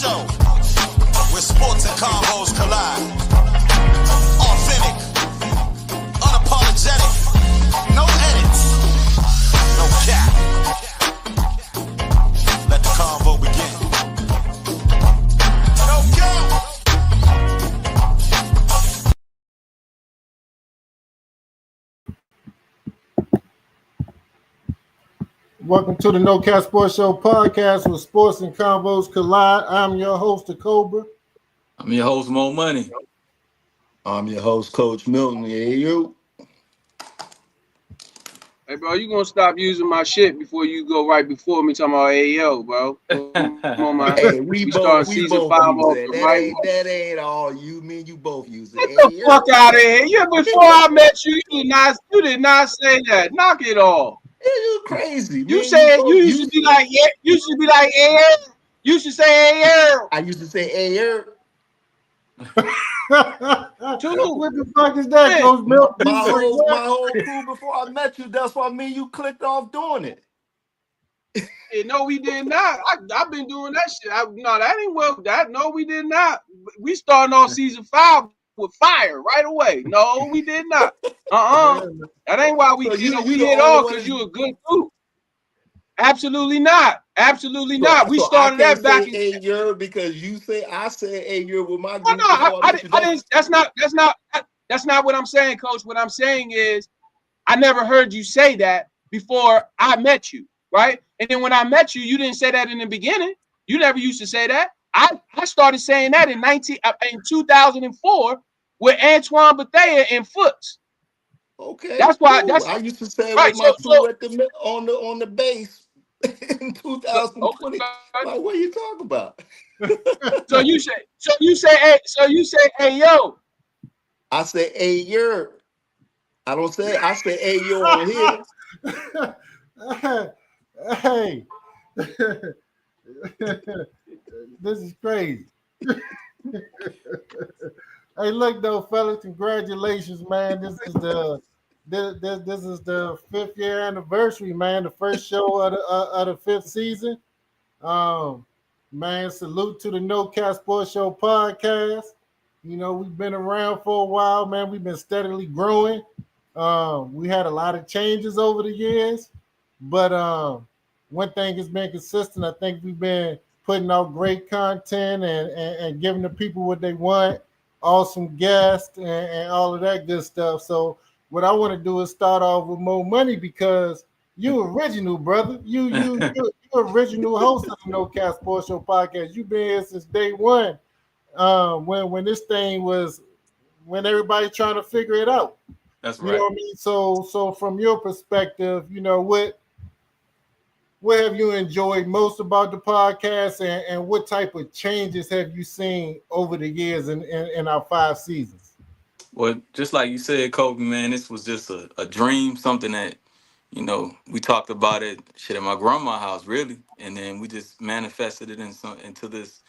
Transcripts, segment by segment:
show where sports and combos collide. Authentic, unapologetic, no edits, no cap. Let the convo begin. No cap. Welcome to the No Cap Sports Show podcast where sports and combos collide. I'm your host, the Cobra. I'm your host, Mo Money. I'm your host, Coach Milton. Yeah, you. Hey, bro, you gonna stop using my shit before you go right before me talking about AO, bro? Come on, man. Hey, we start both season use 5 off it. That ain't all. Me and you both use it. Get the fuck out of here. Yeah, before I met you, you did not say that. Knock it off. You crazy. You said you used to be like, yeah, you used to be like, yeah. You should say, yeah. I used to say, hey, What the fuck is that, Coach Milton? My whole crew before I met you, that's why me and you clicked off doing it. Hey, no, we did not. I've been doing that shit. No, that ain't well. No, we did not. We starting on season 5 with fire right away. No, we did not. That ain't why we So we hit off because you a good dude. Absolutely not. Absolutely not. We started that back in year because you say I said a year with my group. No, I didn't. That's not what I'm saying, Coach. What I'm saying is I never heard you say that before I met you, right? And then when I met you, you didn't say that in the beginning. You never used to say that. I started saying that in 2004 with Antoine Bethea and Foots. Okay, that's why. cool. I used to say right, with my crew at the on the base in 2020. Okay. Like, what are you talking about? So you say, hey, yo. I say, hey, year. I don't say. I say, hey, yo on here. Hey, this is crazy. Hey, look though, fellas, congratulations, man. This is the 5th year anniversary, man. The first show of the 5th season. Man, salute to the No Cap Sports Show podcast. You know, we've been around for a while, man. We've been steadily growing. We had a lot of changes over the years, but one thing has been consistent. I think we've been putting out great content and giving the people what they want, awesome guests and all of that good stuff. So what I want to do is start off with Mo Money because you original, brother. You original host of the No Cap Sports Show podcast. You've been here since day one. When this thing was, when everybody's trying to figure it out. That's right. You know what I mean? So from your perspective, you know, what have you enjoyed most about the podcast and what type of changes have you seen over the years in our 5 seasons? Well, just like you said, Kobe, man, this was just a dream, something that, you know, we talked about it at my grandma's house, really. And then we just manifested it into this.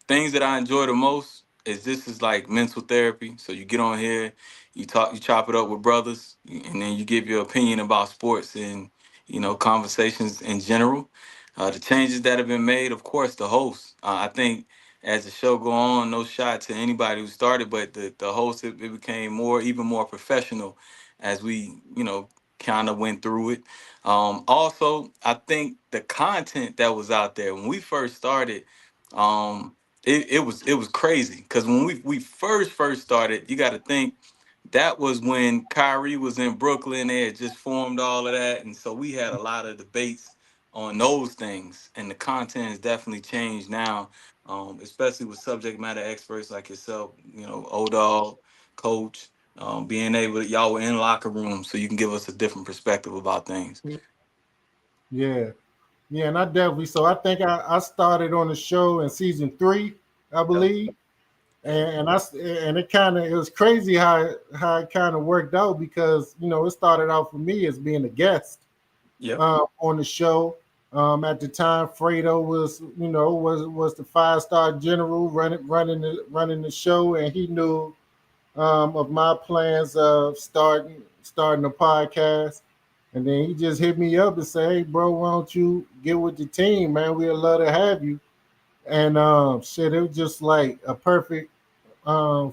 Things that I enjoy the most is this is like mental therapy. So you get on here, you chop it up with brothers, and then you give your opinion about sports and, you know, conversations in general. The changes that have been made, of course, the host. I think as the show go on, no shot to anybody who started, but the host, it became even more professional as we, you know, kind of went through it. Also, I think the content that was out there when we first started, it was crazy because when we first started, you got to think that was when Kyrie was in Brooklyn. They had just formed all of that, and so we had a lot of debates on those things. And the content has definitely changed now, especially with subject matter experts like yourself. You know, O-Dog, Coach. Being able to, y'all were in locker rooms, so you can give us a different perspective about things. Yeah, and I definitely. So I think I started on the show in season 3, I believe, and it was crazy how it kind of worked out because you know it started out for me as being a guest, on the show. At the time, Fredo was the 5-star general running the show, and he knew of my plans of starting a podcast. And then he just hit me up and say, hey, bro, why don't you get with the team, man? We'd love to have you. and shit, it was just like a perfect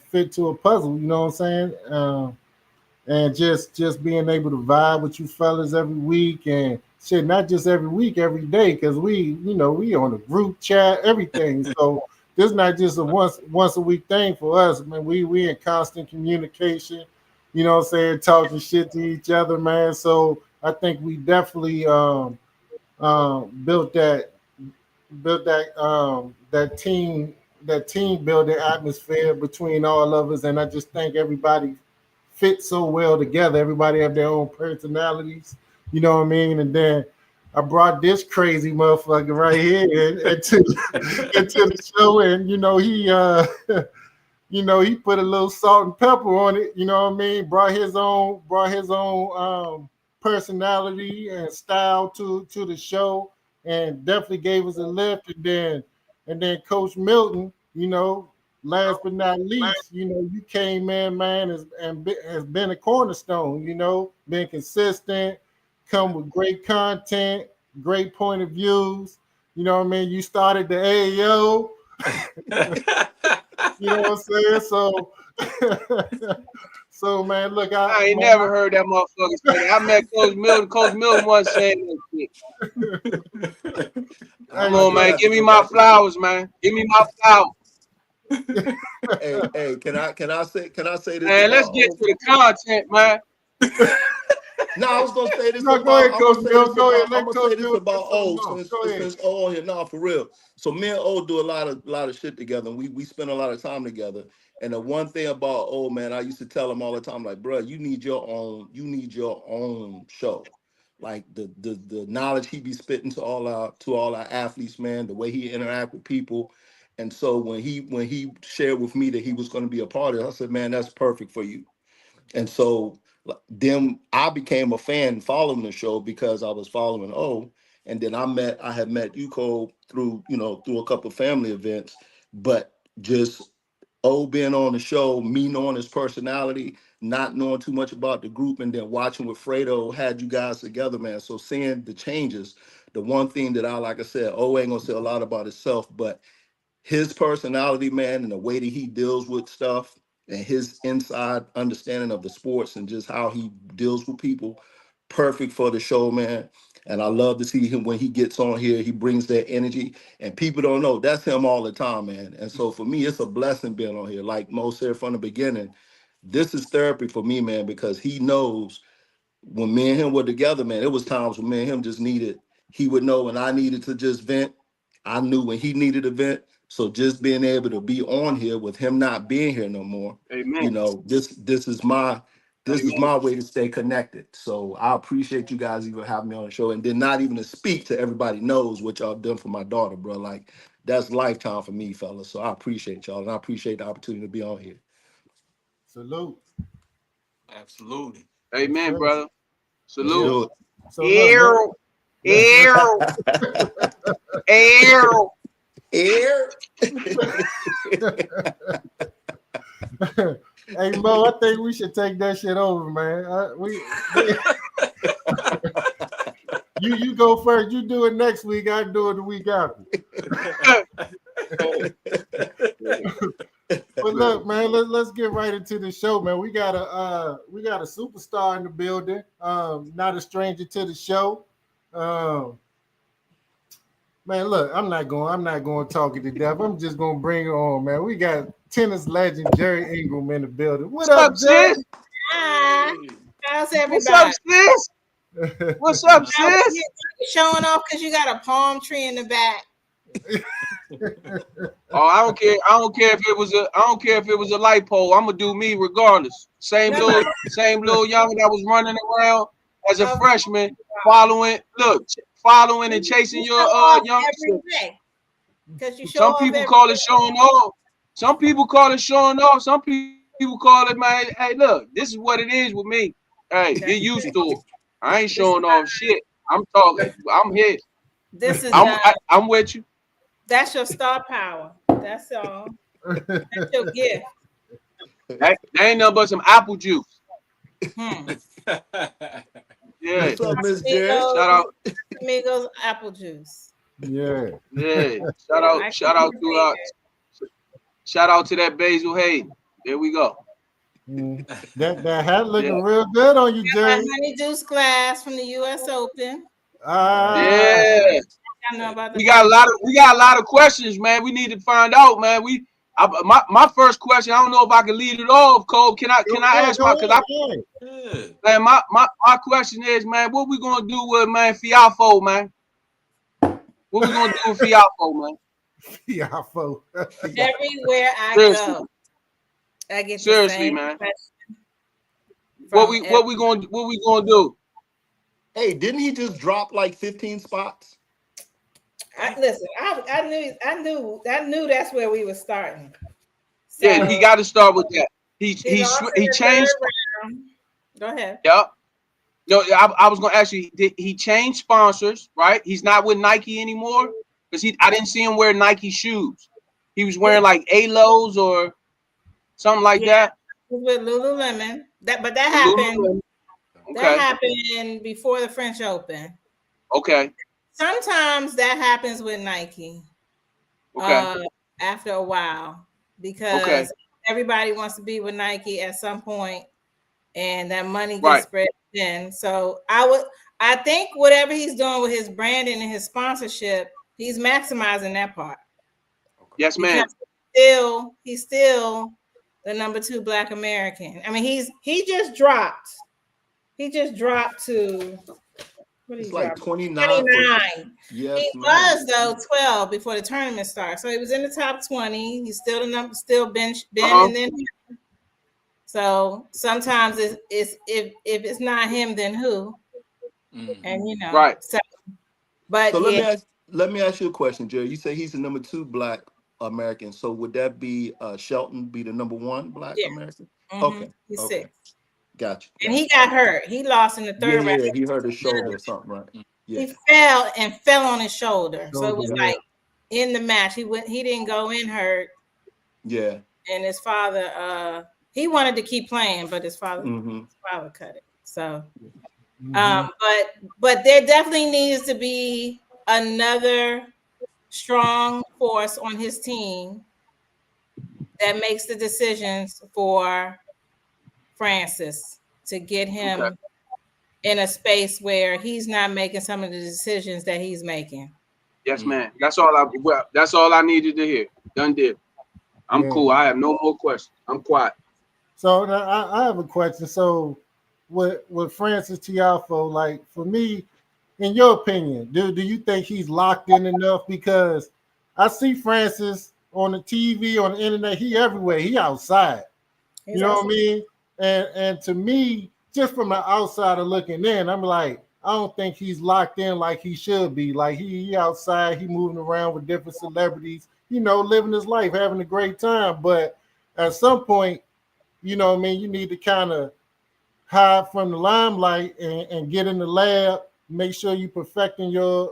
fit to a puzzle. You know what I'm saying? And just being able to vibe with you fellas every week and shit, not just every week, every day, because we on a group chat, everything. So this is not just a once a week thing for us, man. We in constant communication, you know what I'm saying, talking shit to each other, man. So I think we definitely built that team building atmosphere between all of us, and I just think everybody fit so well together. Everybody have their own personalities, you know what I mean? And then I brought this crazy motherfucker right here into the show, and he put a little salt and pepper on it, you know what I mean? Brought his own personality and style to the show, and definitely gave us a lift. And then Coach Milton, last but not least, you came in, man, has been a cornerstone, been consistent, come with great content, great point of views. You know what I mean? You started the AAO. You know what I'm saying? So man, look, I ain't never heard that motherfucker say that. I met Coach Milton. Coach Milton wasn't saying that shit. Come on, man. Give me my flowers, man. Give me my flowers. Hey, can I say this? Man, let's get to the content, man. No, I was gonna say this. No, go ahead, Coach Bill. Go ahead. I'm gonna say this about O. Since O on here, no, for real. So me and O do a lot of shit together, and we spend a lot of time together. And the one thing about O, man, I used to tell him all the time, like, bro, you need your own show. Like the knowledge he be spitting to all our athletes, man, the way he interact with people. And so when he shared with me that he was going to be a part of it, I said, man, that's perfect for you. And so then I became a fan following the show because I was following O. And then I had met Yuko through a couple of family events, but just O being on the show, me knowing his personality, not knowing too much about the group, and then watching with Fredo had you guys together, man. So seeing the changes, the one thing that like I said, O ain't gonna say a lot about himself, but his personality, man, and the way that he deals with stuff and his inside understanding of the sports and just how he deals with people, perfect for the show, man. And I love to see him when he gets on here. He brings that energy, and people don't know that's him all the time, man. And so for me, it's a blessing being on here. Like Mo said from the beginning, this is therapy for me, man, because he knows when me and him were together, man, it was times when me and him just he would know when I needed to just vent. I knew when he needed a vent. So just being able to be on here with him not being here no more, Amen. This is my way to stay connected. So I appreciate you guys even having me on the show, and then not even to speak to everybody knows what y'all done for my daughter, bro. Like that's lifetime for me, fellas. So I appreciate y'all, and I appreciate the opportunity to be on here. Salute. Absolutely. Amen, brother. Salute. So Ew. Hey Mo, I think we should take that shit over, man. You go first. You do it next week. I do it the week after. But look, man, let's get right into the show, man. We got a superstar in the building. Not a stranger to the show. Man, look, I'm not going to talk it to death. I'm just going to bring her on, man. We got tennis legend Jerry Ingram in the building. What's up, Jerry? Sis? Hi. How's everybody? What's up, sis? What's up, sis? You showing off because you got a palm tree in the back. Oh, I don't care. I don't care if it was a light pole. I'm gonna do me regardless. Same little young that was running around as a freshman, following and chasing your young sister. Some people call it showing off. Some people call it showing off. Some people call it, man, hey, look, this is what it is with me. Hey, get used to it. I ain't showing off shit. I'm talking. I'm here. I'm with you. That's your star power. That's all. That's your gift. That ain't nothing but some apple juice. Yeah. What's up, Miss Jerry? Shout out. Amigos apple juice. Yeah. Yeah. I Shout out can to shout out to that Basil Hayden. There we go. Mm. That hat looking Yeah. real good on you, my Jerry. honey juice glass from the U.S. Open. Ah, Yeah. I know about the We got a lot of questions, man. We need to find out, man. My first question, I don't know if I can lead it off, Cole. Can I ask go my ahead, because I go ahead. Yeah. man, my question is, man, what we gonna do with man Fiafo, man? What we gonna do with Fiafo, man? Fiafo. everywhere I Seriously. go. I get the Seriously, same man. question What from we gonna do? Hey, didn't he just drop like 15 spots? listen, I knew that's where we were starting. So Yeah, he got to start with that. He lost in he the changed. third round. Go ahead. Yep. No, I was gonna ask you. He changed sponsors, right? He's not with Nike anymore because I didn't see him wear Nike shoes. He was wearing like A-Lows or something like that. With Lululemon. But that happened. Okay. That happened before the French Open. Okay. Sometimes that happens with Nike. Okay. After a while, because everybody wants to be with Nike at some point, and that money gets spread thin. So I think whatever he's doing with his branding and his sponsorship, he's maximizing that part. Yes, ma'am. He's still the number 2 Black American. I mean, he just dropped to what It's he like dropped? 29. 29. Yes, He ma'am. was though 12 before the tournament started, so he was in the top 20. He's still the number, still Ben, and then. So sometimes it's if it's not him, then who? And you know, right. So, but So yeah, let me ask you a question, Jerry. You say he's the number 2 Black American. So would that be Shelton be the number 1 Black American? Okay. He's okay. 6. Gotcha. And he got hurt. He lost in the third round. Yeah, he hurt his shoulder or something, right? Yeah. He fell on his shoulder. So it was like in the match. He didn't go in hurt. Yeah. And his father, he wanted to keep playing, but his father cut it. So but there definitely needs to be another strong force on his team that makes the decisions for Francis to get him in a space where he's not making some of the decisions that he's making. Yes, ma'am. That's all I needed to hear. Done deal. I'm cool. I have no more questions. I'm quiet. So I have a question. So with Francis Tiafoe, like for me, in your opinion, do you think he's locked in enough? Because I see Francis on the TV, on the internet, he everywhere. He outside. You know what I mean? And to me, just from the outsider looking in, I'm like, I don't think he's locked in like he should be. Like he outside, he moving around with different celebrities, you know, living his life, having a great time. But at some point, you know what I mean, you need to kind of hide from the limelight and get in the lab, make sure you perfecting your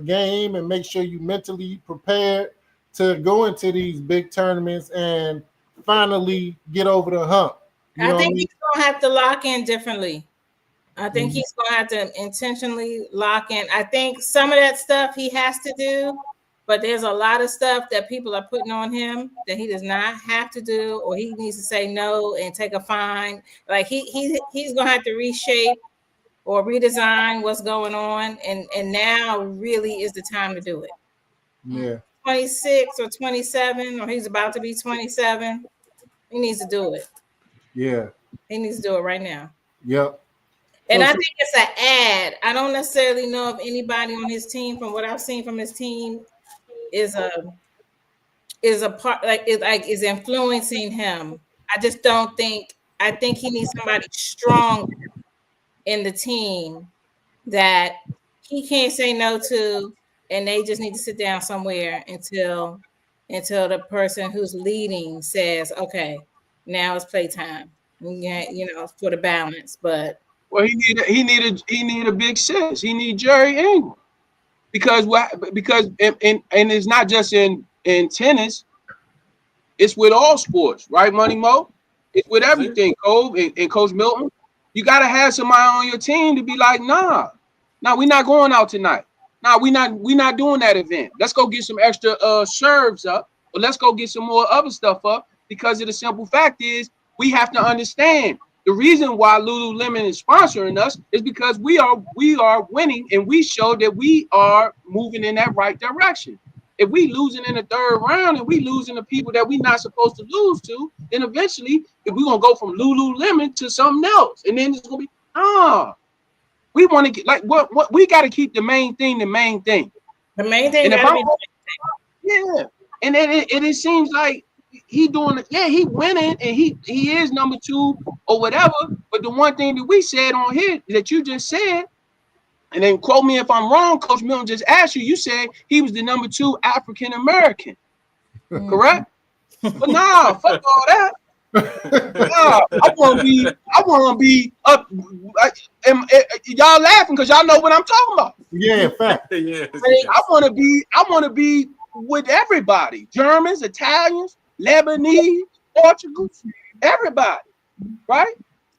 game and make sure you mentally prepared to go into these big tournaments and finally get over the hump. I think he's gonna have to lock in differently. I think he's gonna have to intentionally lock in. I think some of that stuff he has to do, but there's a lot of stuff that people are putting on him that he does not have to do, or he needs to say no and take a fine. Like he's gonna have to reshape or redesign what's going on, and now really is the time to do it. Yeah. 26 or 27, or he's about to be 27. He needs to do it. Yeah. He needs to do it right now. Yep. And I think it's an ad. I don't necessarily know if anybody on his team, from what I've seen from his team, is a part is influencing him. I just don't think. I think he needs somebody strong in the team that he can't say no to, and they just need to sit down somewhere until the person who's leading says, "Okay, now it's playtime." Yeah, you know, for the balance, but. Well, he need a big sis. He need Jerry Ingram because it's not just in tennis. It's with all sports, right, Money Mo? It's with everything, Cove and Coach Milton. You got to have somebody on your team to be like, nah, we're not going out tonight. Nah, we not doing that event. Let's go get some extra serves up, or let's go get some more other stuff up, because of the simple fact is we have to understand the reason why Lululemon is sponsoring us is because we are winning, and we show that we are moving in that right direction. If we losing in the third round and we losing the people that we not supposed to lose to, then eventually if we're gonna go from Lululemon to something else, and then it's gonna be we want to get like what we got to keep the main thing the main thing. The main thing. And if yeah, and it seems like he doing it. Yeah, he winning, and he is number 2 or whatever. But the one thing that we said on here that you just said, and then quote me if I'm wrong, Coach Milton just asked you. You said he was the number 2 African American, correct? But nah, fuck all that. Nah, I want to be up. Y'all laughing because y'all know what I'm talking about. Yeah, fact. Yeah. I want to be with everybody: Germans, Italians, Lebanese, Portuguese, everybody, right?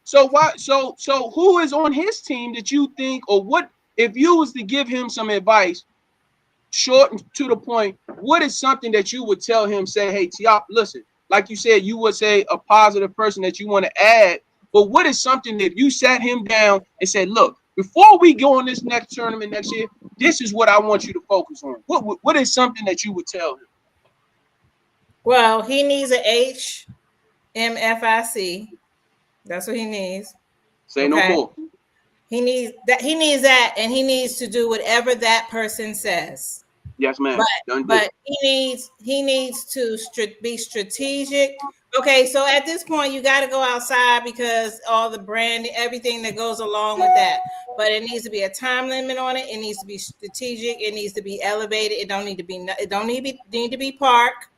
So why? So who is on his team that you think, or what? If you was to give him some advice, short and to the point, what is something that you would tell him? Say, hey, Tiap, listen. Like you said, you would say a positive person that you want to add. But what is something that you sat him down and said, look, before we go on this next tournament next year, this is what I want you to focus on? What is something that you would tell him? Well, he needs an HMFIC. That's what he needs. Say no more. He needs that, and he needs to do whatever that person says. Yes, ma'am. But he needs to be strategic. Okay, so at this point, you got to go outside because all the branding, everything that goes along with that. But it needs to be a time limit on it. It needs to be strategic. It needs to be elevated. It don't need to be park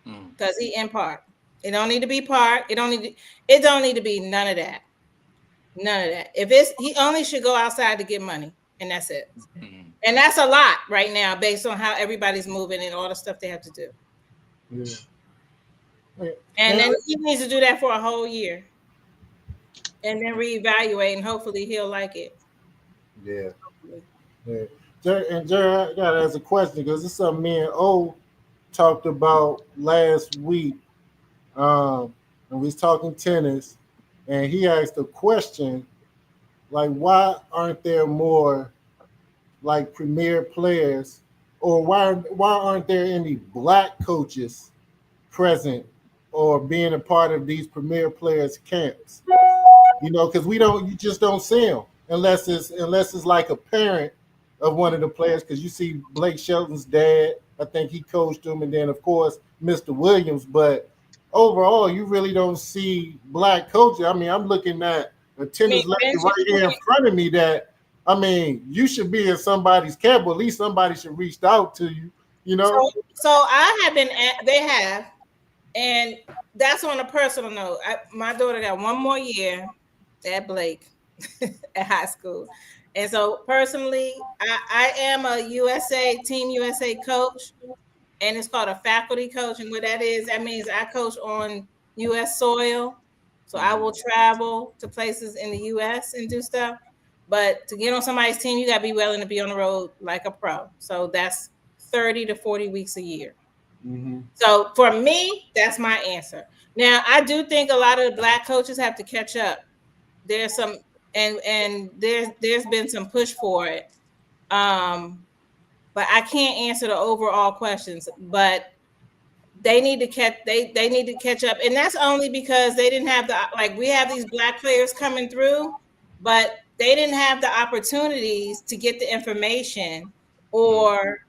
because he in park. It don't need to be park. It don't need to be none of that. None of that. He only should go outside to get money, and that's it. And that's a lot right now based on how everybody's moving and all the stuff they have to do. Yeah. And then he needs to do that for a whole year and then reevaluate, and hopefully he'll like it. Yeah. And Jerry, I got to ask a question because it's something me and O talked about last week. And we was talking tennis, and he asked a question like, why aren't there more like premier players, or why aren't there any black coaches present or being a part of these premier players camps? You know, because you just don't see them unless it's like a parent of one of the players. Because you see Blake Shelton's dad, I think he coached him, and then of course Mr. Williams. But overall, you really don't see black coaches. I mean, I'm looking at a tennis lady right here in front of me that, I mean, you should be in somebody's camp, or at least somebody should reach out to you, you know? So I have been, they have, and that's on a personal note. My daughter got one more year at Blake at high school. And so personally, I am a Team USA coach, and it's called a faculty coach. And what that is, that means I coach on U.S. soil. So I will travel to places in the U.S. and do stuff. But to get on somebody's team, you got to be willing to be on the road like a pro. So that's 30 to 40 weeks a year. Mm-hmm. So for me, that's my answer. Now, I do think a lot of black coaches have to catch up. There's some, and there's been some push for it. But I can't answer the overall questions. But they need to catch. They need to catch up, and that's only because they didn't have we have these black players coming through, but they didn't have the opportunities to get the information, or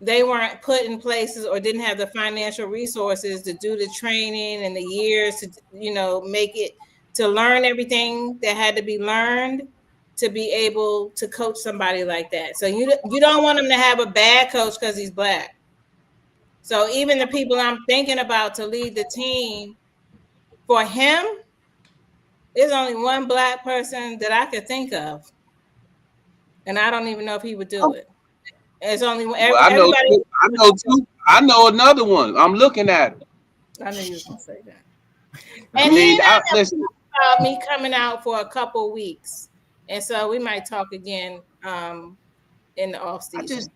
they weren't put in places, or didn't have the financial resources to do the training and the years to, make it, to learn everything that had to be learned to be able to coach somebody like that. So you don't want them to have a bad coach because he's black. So even the people I'm thinking about to lead the team, for him, there's only one black person that I could think of, and I don't even know if he would do it. It's only one. Everybody. I know another one. I'm looking at it. I knew you was gonna say that. And listen. Me coming out for a couple weeks, and so we might talk again in the off season.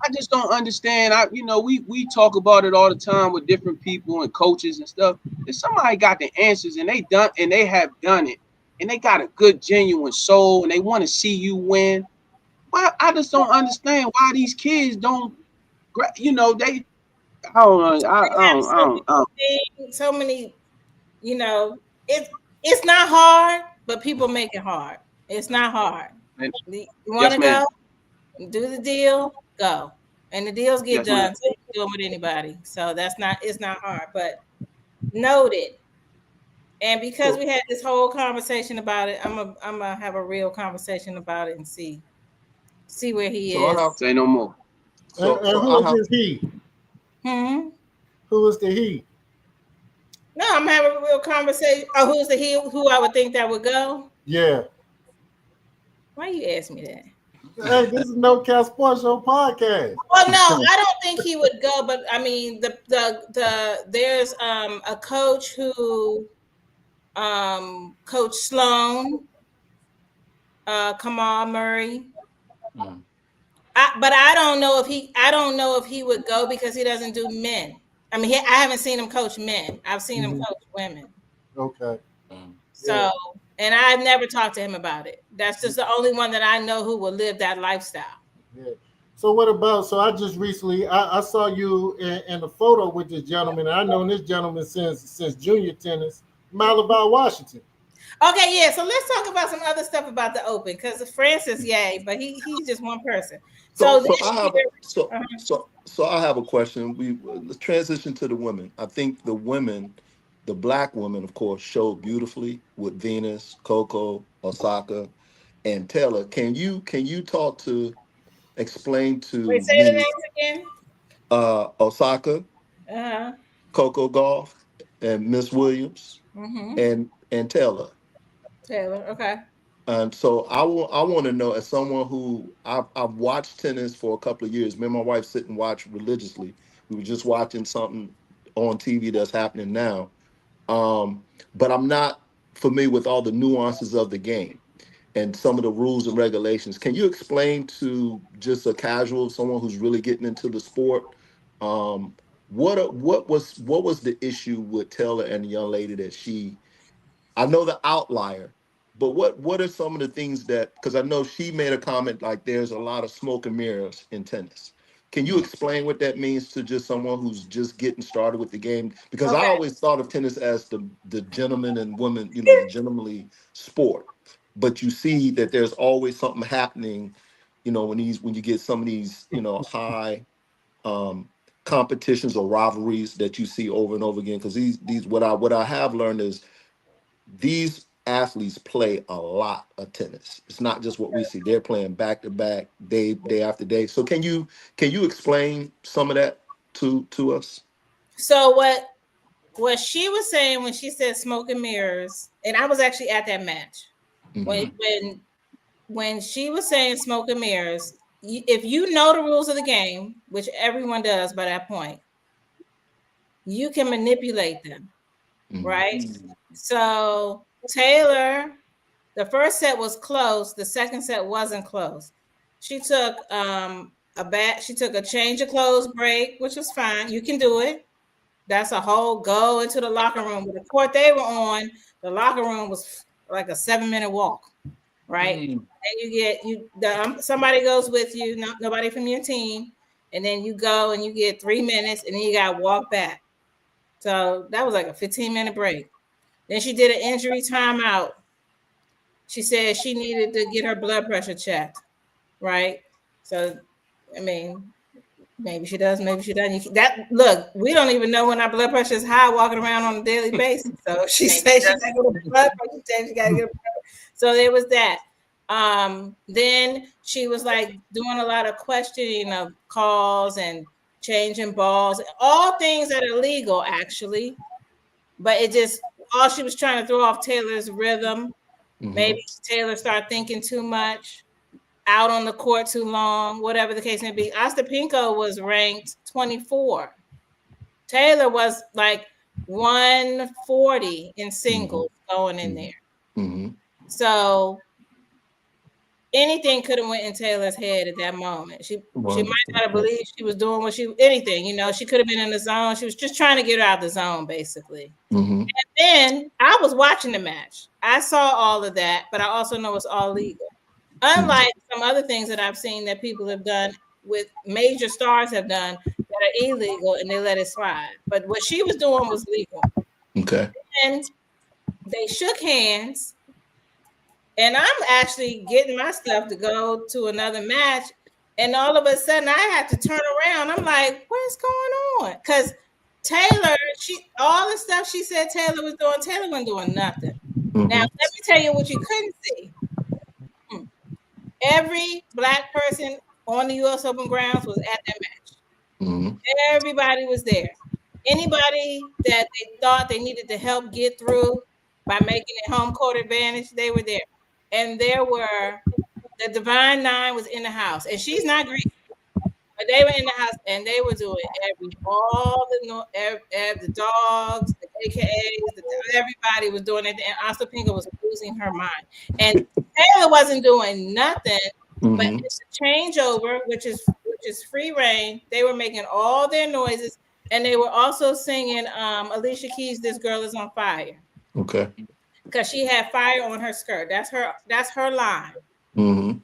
I just don't understand. We talk about it all the time with different people and coaches and stuff. If somebody got the answers and they have done it, and they got a good genuine soul and they want to see you win, why I just don't understand why these kids don't. They. I don't know. I don't. So many, it's not hard, but people make it hard. It's not hard. You want to go, do the deal, go. And the deals get done, so you can do them with anybody. So it's not hard, but noted. And because we had this whole conversation about it, I'm gonna have a real conversation about it and see where he is. Say no more. So who is he? Who is the he? No, I'm having a real conversation. Oh, who's the he? Who I would think that would go? Yeah. Why you ask me that? Hey, this is No Cap Sports Show podcast. Well, no, I don't think he would go, but I mean, there's a coach who, Coach Sloan, Kamal Murray. But I don't know if he would go because he doesn't do men. I mean, I haven't seen him coach men. I've seen him coach women. Okay. So, and I've never talked to him about it. That's just the only one that I know who will live that lifestyle. Yeah. So what about? So I just recently I saw you in a photo with this gentleman. And I've known this gentleman since junior tennis, Malabar, Washington. Okay, yeah. So let's talk about some other stuff about the Open because Francis, yay, but he's just one person. So I have a question. Let's transition to the women. I think the women, the black women, of course, showed beautifully with Venus, Coco, Osaka, and Taylor. Can you explain to Wait, say the names again? Osaka, Coco Gauff, and Miss Williams, and Taylor. Taylor, okay. And so I want to know, as someone who I've watched tennis for a couple of years. Me and my wife sit and watch religiously. We were just watching something on TV that's happening now, but I'm not familiar with all the nuances of the game and some of the rules and regulations. Can you explain to just a casual, someone who's really getting into the sport, what was the issue with Taylor and the young lady that I know the outlier, but what are some of the things that, because I know she made a comment like there's a lot of smoke and mirrors in tennis. Can you explain what that means to just someone who's just getting started with the game? Because I always thought of tennis as the gentleman and woman, the gentlemanly sport. But you see that there's always something happening, when you get some of these, high competitions or rivalries that you see over and over again. Because these what I have learned is these athletes play a lot of tennis. It's not just what we see. They're playing back to back, day after day. So can you explain some of that to us? So what she was saying when she said smoke and mirrors, and I was actually at that match. When she was saying smoke and mirrors, if you know the rules of the game, which everyone does by that point, you can manipulate them, right? So Taylor, the first set was close. The second set wasn't close. She took she took a change of clothes break, which was fine. You can do it. That's a whole go into the locker room. But the court they were on, the locker room was like a 7-minute walk, right? And you get somebody goes with you, nobody from your team, and then you go and you get 3 minutes, and then you got to walk back. So that was like a 15-minute break. Then she did an injury timeout. She said she needed to get her blood pressure checked, right? So, I mean, maybe she does, maybe she doesn't. Look, we don't even know when our blood pressure is high walking around on a daily basis. So she said she got to get her blood pressure checked. She got to get her blood pressure. So there was that. Then she was like doing a lot of questioning of calls and changing balls, all things that are legal actually, but all she was trying to throw off Taylor's rhythm. Maybe Taylor started thinking too much, out on the court too long, whatever the case may be. Ostapenko was ranked 24. Taylor was like 140 in singles going in there. So anything could have went in Taylor's head at that moment. She might not have 100%. believed she was doing anything. You know, she could have been in the zone. She was just trying to get her out of the zone, basically. Mm-hmm. And then I was watching the match. I saw all of that, but I also know it's all legal. Unlike some other things that I've seen that people have done with major stars have done that are illegal and they let it slide. But what she was doing was legal. Okay. And they shook hands. And I'm actually getting my stuff to go to another match. And all of a sudden I had to turn around. I'm like, what's going on? Because Taylor, all the stuff she said Taylor was doing, Taylor wasn't doing nothing. Mm-hmm. Now, let me tell you what you couldn't see. Every Black person on the U.S. Open grounds was at that match. Mm-hmm. Everybody was there. Anybody that they thought they needed to help get through by making it home court advantage, they were there. And there were, the Divine Nine was in the house. And she's not Greek. But they were in the house and they were doing all the dogs, the AKAs, everybody was doing it. And Asa Pinga was losing her mind. And Taylor wasn't doing nothing, but it's a changeover, which is free reign. They were making all their noises, and they were also singing Alicia Keys' "This Girl Is on Fire." Okay. Because she had fire on her skirt. That's her line. Mm-hmm.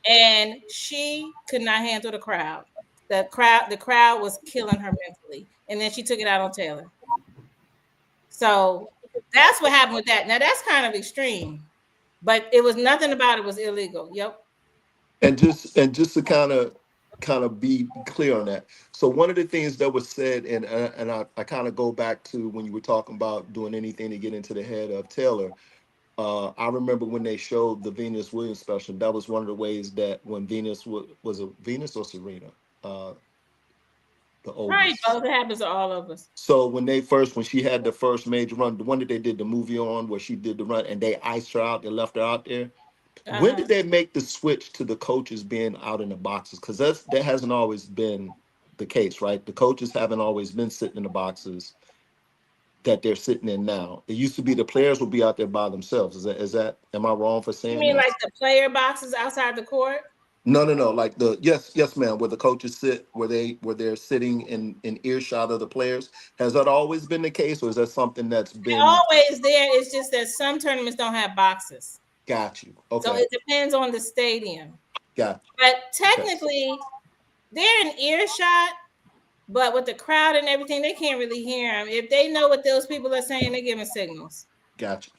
And she could not handle the crowd. The crowd was killing her mentally. And then she took it out on Taylor. So that's what happened with that. Now that's kind of extreme, but it was nothing about it was illegal. Yep. And just to kind of be clear on that. So one of the things that was said, and I kind of go back to when you were talking about doing anything to get into the head of Taylor. I remember when they showed the Venus Williams special. That was one of the ways that when Venus was a Venus or Serena, the oldest. Right, both. It happens to all of us. So when she had the first major run, the one that they did the movie on, where she did the run and they iced her out, they left her out there. When did they make the switch to the coaches being out in the boxes? Because that hasn't always been the case, right? The coaches haven't always been sitting in the boxes that they're sitting in now. It used to be the players would be out there by themselves. Is that am I wrong for saying that? You mean like the player boxes outside the court? No. Like yes, ma'am. Where the coaches sit, where they're sitting in earshot of the players. Has that always been the case, or is that something that's been They're always there? It's just that some tournaments don't have boxes. Got you. Okay. So it depends on the stadium. Got you. But technically, they're in earshot. But with the crowd and everything, they can't really hear them. If they know what those people are saying, they're giving signals. Gotcha.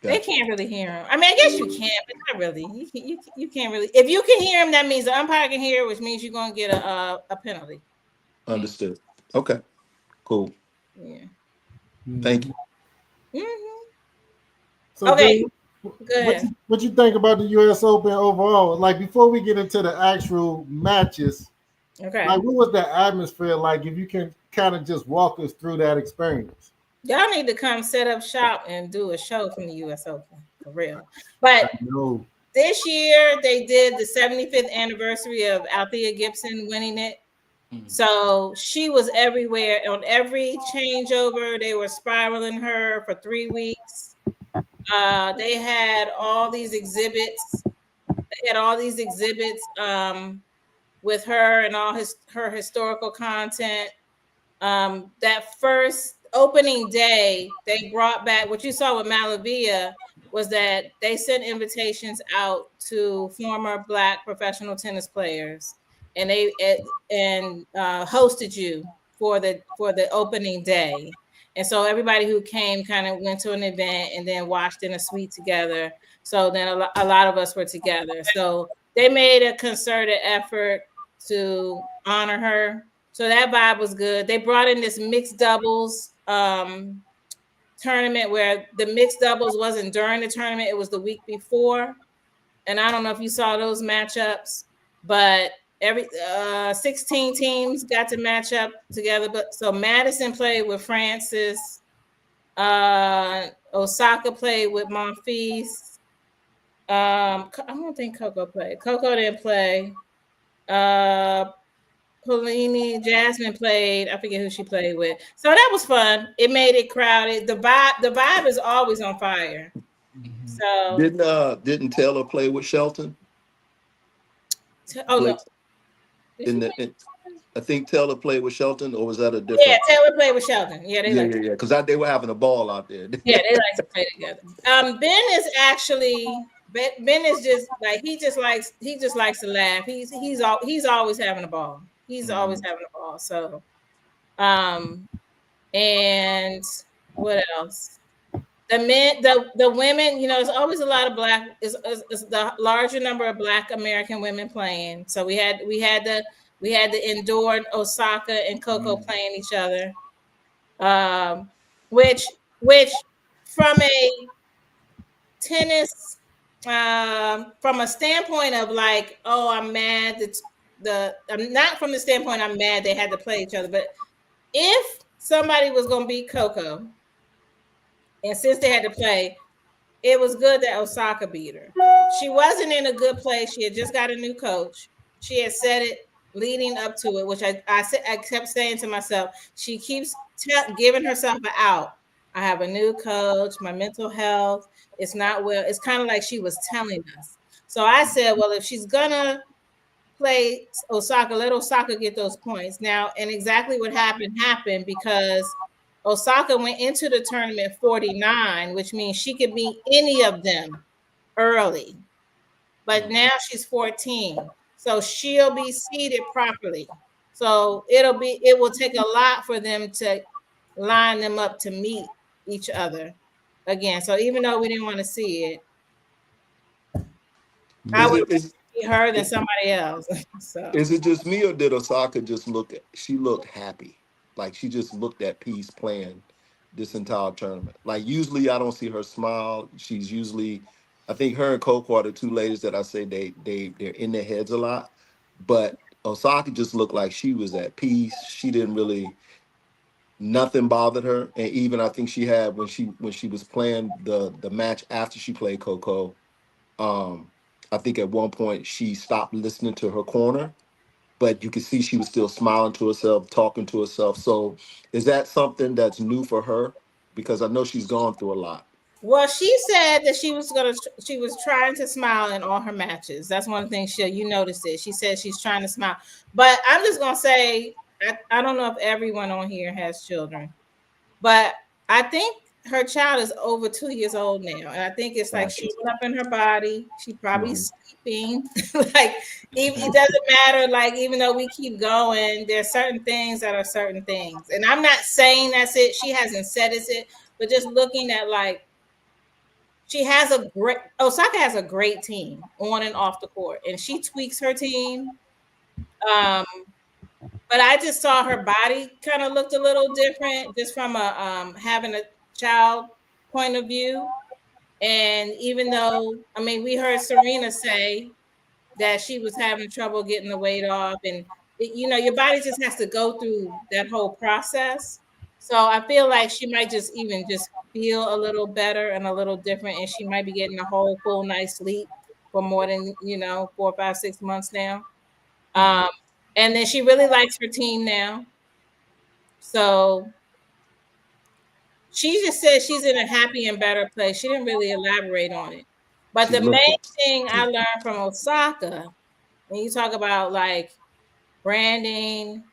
They can't really hear them. I mean, I guess you can, but not really. You can't really. If you can hear them, that means the umpire can hear, which means you're going to get a penalty. Understood. Okay. Cool. Yeah. Thank you. Mm-hmm. So okay. Go ahead. What you think about the U.S. Open overall? Like before we get into the actual matches. Okay. Like, what was the atmosphere like? If you can kind of just walk us through that experience. Y'all need to come set up shop and do a show from the U.S. Open for real. But this year they did the 75th anniversary of Althea Gibson winning it. So she was everywhere on every changeover. They were spiraling her for 3 weeks. They had all these exhibits. With her and all her historical content. That first opening day, they brought back what you saw with Malavia was that they sent invitations out to former Black professional tennis players, and they hosted you for the opening day. And so everybody who came kind of went to an event and then watched in a suite together. So then a lot of us were together. So they made a concerted effort to honor her. So that vibe was good. They brought in this mixed doubles tournament where the mixed doubles wasn't during the tournament. It was the week before. And I don't know if you saw those matchups, but every 16 teams got to match up together. But so Madison played with Francis. Osaka played with Monfils. I don't think Coco played. Coco didn't play. Polini, Jasmine played. I forget who she played with. So that was fun. It made it crowded. The vibe is always on fire. So Didn't Taylor play with Shelton? oh no. Blake I think Taylor played with Shelton, or was that a Yeah, different? Taylor played with Sheldon. Yeah, they like Yeah. Because they were having a ball out there. yeah, they like to play together. Ben is actually Ben is just like he just likes to laugh. He's always having a ball. He's always having a ball. So and what else? The men, the women, you know, there's always a lot of black is the larger number of Black American women playing. So we had the endured Osaka and Coco playing each other. Which from a tennis from a standpoint of like, oh, I'm mad that I'm not from the standpoint I'm mad they had to play each other, but if somebody was going to beat Coco, and since they had to play, it was good that Osaka beat her. She wasn't in a good place. She had just got a new coach. She had said it leading up to it, which I kept saying to myself, she keeps giving herself an out. I have a new coach. My mental health is not well. It's kind of like she was telling us. So I said, well, if she's gonna play Osaka, let Osaka get those points. Now, and exactly what happened because Osaka went into the tournament 49, which means she could beat any of them early. But now she's 14. So she'll be seeded properly. So it will take a lot for them to line them up to meet each other again. So even though we didn't want to see it, I would see her than somebody else. So Is it just me, or did Osaka just she looked happy? Like she just looked at peace playing this entire tournament. Like usually I don't see her smile. She's usually, I think her and Coco are the two ladies that I say they're in their heads a lot. But Osaka just looked like she was at peace. She didn't really, nothing bothered her. And even I think she had when she was playing the match after she played Coco, I think at one point she stopped listening to her corner, but you could see she was still smiling to herself, talking to herself. So is that something that's new for her? Because I know she's gone through a lot. well, she said that she was trying to smile in all her matches. That's one thing you noticed it. She said she's trying to smile. But I'm just gonna say, I don't know if everyone on here has children, but I think her child is over 2 years old now. And I think it's like she's up in her body. She's probably sleeping. Like it doesn't matter. Like, even though we keep going, there's certain things that are certain things. And I'm not saying that's it. She hasn't said it's it, but just looking at like Osaka has a great team on and off the court, and she tweaks her team. But I just saw her body kind of looked a little different just from a having a child point of view. And even though, I mean, we heard Serena say that she was having trouble getting the weight off, and your body just has to go through that whole process. So I feel like she might just feel a little better and a little different, and she might be getting a whole full night's sleep for more than 4, 5, 6 months now. And then she really likes her team now. So she just said she's in a happy and better place. She didn't really elaborate on it. But the main thing I learned from Osaka, when you talk about like branding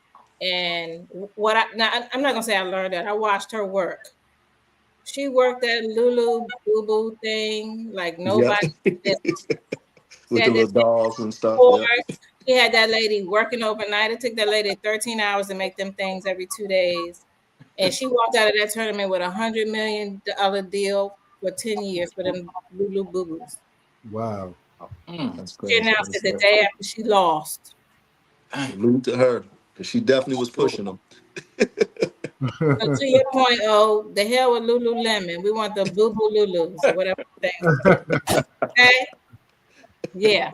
and I'm not gonna say I learned that. I watched her work. She worked that Lulu Boo Boo thing like nobody did. With the little dolls and stuff. She had that lady working overnight. It took that lady 13 hours to make them things every 2 days. And she walked out of that tournament with $100 million deal for 10 years for them Lulu Boo Boos. Wow. That's crazy. She announced it the day after she lost. Salute to her, because she definitely was pushing them. So to your point, the hell with Lululemon. We want the Boo Boo Lulus or whatever thing. Okay? Yeah.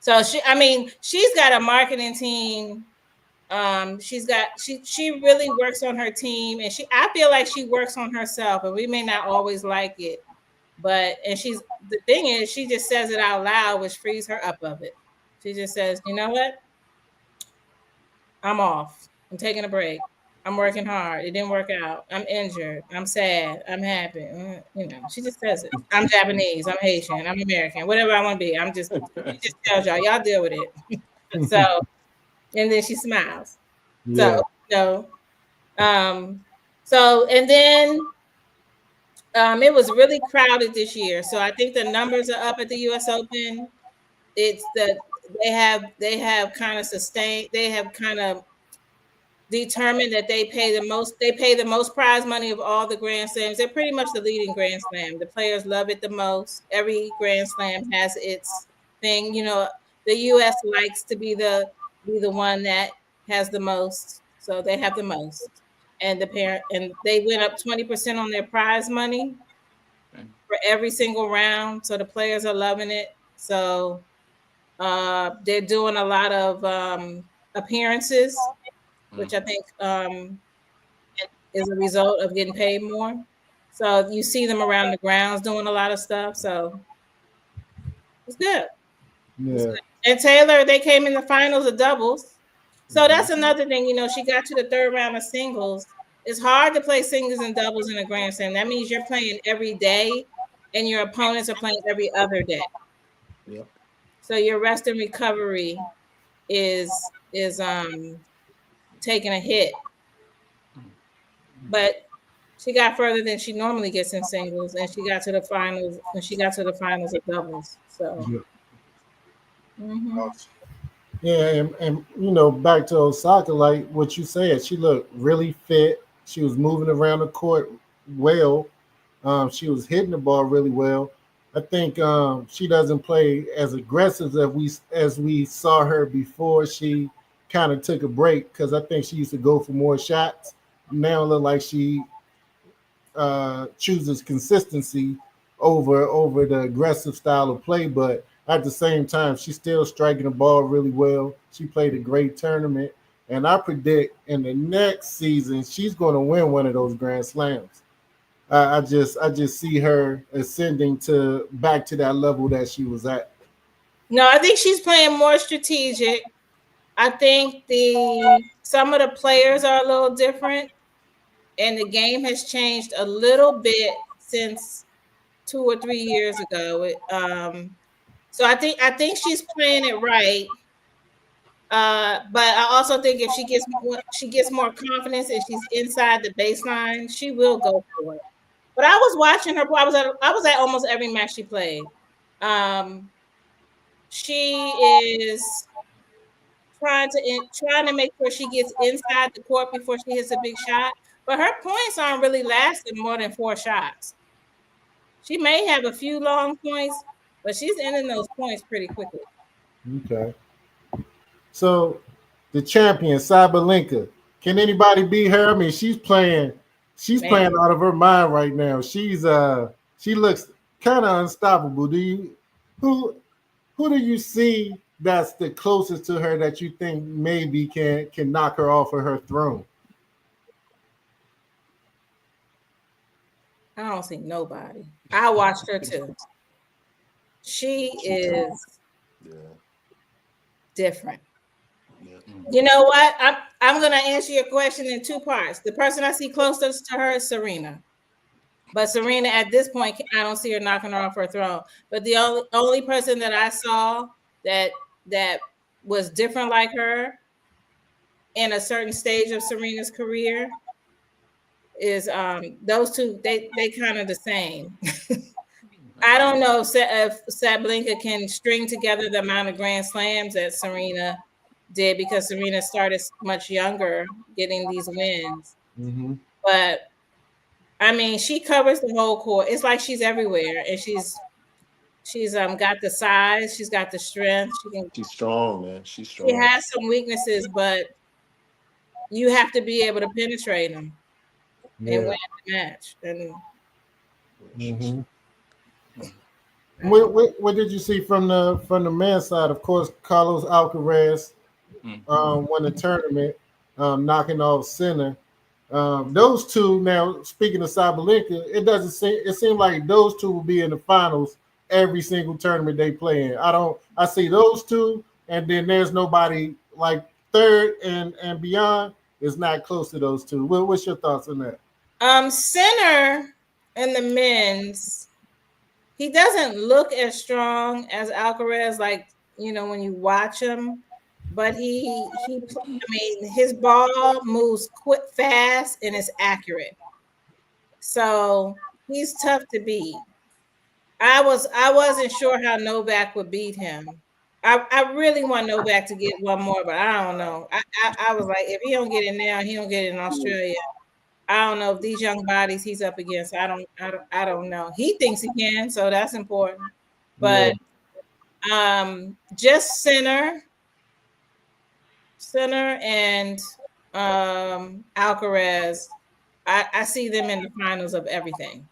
So she's got a marketing team. She really works on her team, and I feel like she works on herself, and we may not always like it, but the thing is, she just says it out loud, which frees her up of it. She just says, you know what? I'm off. I'm taking a break. I'm working hard. It didn't work out. I'm injured. I'm sad. I'm happy. You know, she just says it. I'm Japanese. I'm Haitian. I'm American. Whatever I want to be. She just tells y'all deal with it. So, and then she smiles. Yeah. So, and then it was really crowded this year. So I think the numbers are up at the U.S. Open. It's that they have kind of sustained. They have kind of determined that they pay the most prize money of all the Grand Slams. They're pretty much the leading Grand Slam. The players love it the most. Every Grand Slam has its thing. You know, the US likes to be the one that has the most. So they have the most. And they went up 20% on their prize money for every single round. So the players are loving it. So they're doing a lot of appearances, which I think is a result of getting paid more. So you see them around the grounds doing a lot of stuff. So it's good. Yeah. It's good. And Taylor, they came in the finals of doubles. So that's another thing. You know, she got to the third round of singles. It's hard to play singles and doubles in a Grand Slam. That means you're playing every day, and your opponents are playing every other day. Yep. So your rest and recovery is taking a hit. But she got further than she normally gets in singles, and she got to the finals. And she got to the finals of doubles. So, yeah, and you know, back to Osaka, like what you said, she looked really fit. She was moving around the court well. She was hitting the ball really well. I think she doesn't play as aggressive as we saw her before she kind of took a break, because I think she used to go for more shots. Now it look like she chooses consistency over the aggressive style of play, but at the same time, she's still striking the ball really well. She played a great tournament, and I predict in the next season she's going to win one of those Grand Slams. I just see her ascending back to that level that she was at. No, I think she's playing more strategic. I think some of the players are a little different, and the game has changed a little bit since 2 or 3 years ago. So I think she's playing it right. But I also think if she gets more confidence and she's inside the baseline, she will go for it. But I was watching her. I was at almost every match she played. She is trying to make sure she gets inside the court before she hits a big shot. But her points aren't really lasting more than 4 shots. She may have a few long points, but she's ending those points pretty quickly. Okay. So the champion, Sabalenka, can anybody beat her? I mean, she's playing out of her mind right now. She looks kind of unstoppable. Who do you see that's the closest to her that you think maybe can knock her off of her throne? I don't see nobody. I watched her too. She is different. You know what? I'm going to answer your question in 2 parts. The person I see closest to her is Serena. But Serena, at this point, I don't see her knocking her off her throne. But the only person that I saw that was different like her in a certain stage of Serena's career is those two. They kind of the same. I don't know if Sabalenka can string together the amount of Grand Slams that Serena did, because Serena started much younger getting these wins. Mm-hmm. But I mean, she covers the whole court. It's like she's everywhere, and she's got the size, she's got the strength. She's strong, man. She's strong. She has some weaknesses, but you have to be able to penetrate them and win the match. And what did you see from the men's side? Of course, Carlos Alcaraz won the tournament, knocking off Sinner. Those two, now speaking of Sabalenka, it seemed like those two will be in the finals every single tournament they play in. I see those two, and then there's nobody like third and beyond. is not close to those two. What's your thoughts on that? Center in the men's, he doesn't look as strong as Alcaraz, like, you know, when you watch him, but I mean, his ball moves quick, fast, and it's accurate. So he's tough to beat. I wasn't sure how Novak would beat him. I really want Novak to get one more, but I don't know. I was like, if he don't get it now, he don't get it in Australia. I don't know if these young bodies he's up against. I don't know. He thinks he can, so that's important. But just center and Alcaraz. I see them in the finals of everything.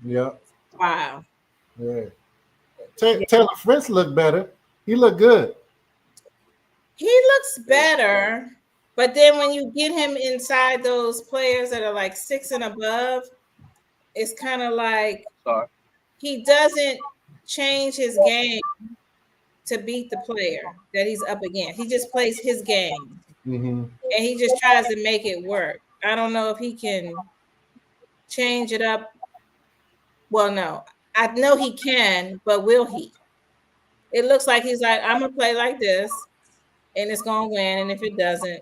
Yeah. Wow. Yeah. Taylor Fritz looked better. He looked good. He looks better, but then when you get him inside those players that are like 6 and above, it's kind of like he doesn't change his game to beat the player that he's up against. He just plays his game, and he just tries to make it work. I don't know if he can change it up. Well, no, I know he can, but will he? It looks like he's like, I'm gonna play like this, and it's gonna win. And if it doesn't,